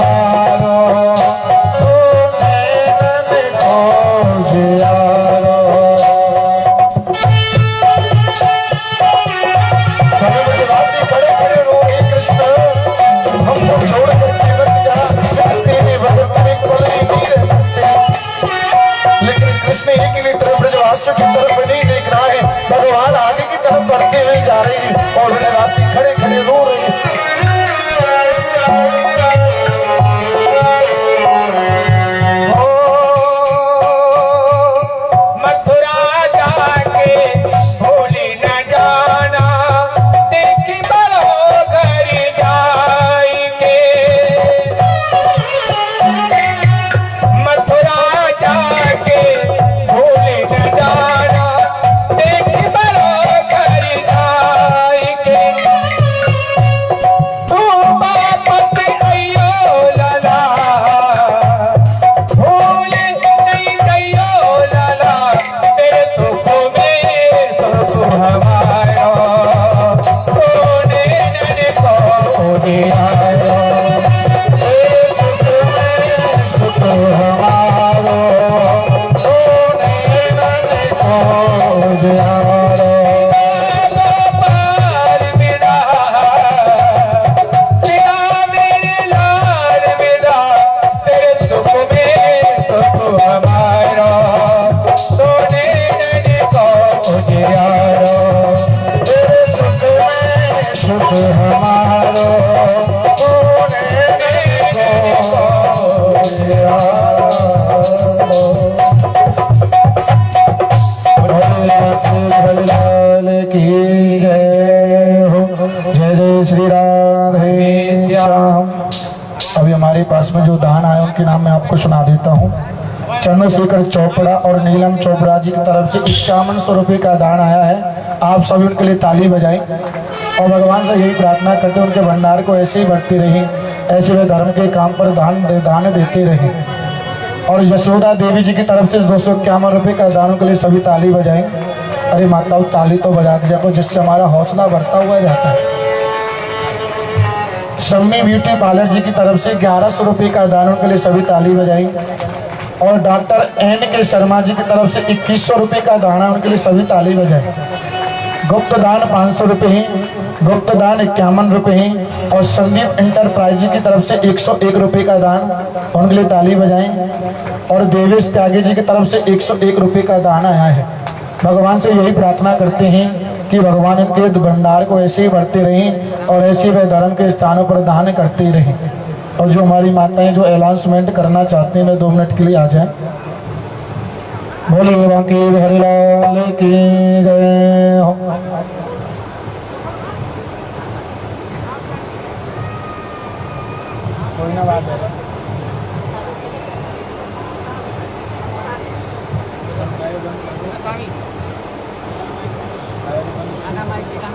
[SPEAKER 2] उजियारो ओ नैनन को उजियारो। सभी ब्रजवासी खड़े खड़े रो रहे कृष्ण हमको छोड़ करके मत जा, तेरे बगैर तुम एक पल भी नहीं रह सकते। लेकिन कृष्ण एक ही तरफ ब्रजवासियों की तरफ नहीं देख रहा है, भगवान आगे की तरफ बढ़ते हुए जा रहे हैं और ब्रजवासी खड़े खड़े रो रहे हैं।
[SPEAKER 1] मथुरा जाके भूली न जाना, देखी बड़ो घर जाएंगे। मथुरा जाके भूली न जाना, देखी बड़ो घर जाएंगे। तू बापत अयो लाला, भूल नहीं गयो लाला, तेरे दुखों में तो तू हमारा, सोने नन को उजियारो।
[SPEAKER 2] ए सुख में सुख हमारो, ओ नैनन को उजियारो।
[SPEAKER 1] गोपाल मेरा, मेरा मेरे लाल मेरा, तेरे दुख में तो तू हमारा, सोने नन को उजियारो।
[SPEAKER 2] तेरे सुख में सुख हमारो, ओ नैनन को उजियारो। लाल की जय हो, जय जय श्री राधे श्याम। अभी हमारे पास में जो दान आए उनके नाम मैं आपको सुना देता हूँ। चंद्रशेखर चोपड़ा और नीलम चोपड़ा जी की तरफ से 5100 रुपये का दान आया है। आप सभी उनके लिए ताली बजाएं और भगवान से यही प्रार्थना करते उनके भंडार को ऐसे ही बढ़ती रहे, ऐसे वे धर्म के काम पर दान देते रहे। और यशोदा देवी जी की तरफ से 251 रुपये का दानों के लिए सभी ताली बजाएं। अरे माताओं ताली तो बजा दिया करो, जिससे हमारा हौसला बढ़ता हुआ जाता है। सम्मी ब्यूटी पार्लर जी की तरफ से 1100 रुपये का दानों के लिए सभी ताली बजाएं। और डॉक्टर एन के शर्मा जी की तरफ से 2100 रुपये का दान है, उनके लिए सभी ताली बजाएं। गुप्त दान 500 रुपये है, गुप्त दान 51 रुपये है। और संदीप इंटरप्राइज जी की तरफ से 101 रुपये का दान, उनके लिए ताली बजाएं। और देवेश त्यागी जी की तरफ से 101 रुपये का दान आया है। भगवान से यही प्रार्थना करते हैं कि भगवान इनके भंडार को ऐसे ही बढ़ते रहें और ऐसे वे धर्म के स्थानों पर दान करते रहें। और जो हमारी माताएं जो अनाउंसमेंट करना चाहते हैं वे 2 मिनट के लिए आ जाएं। बोलिए बांके हरिलाल की जय हो। कोई ना बात है।
[SPEAKER 3] Ana mai kita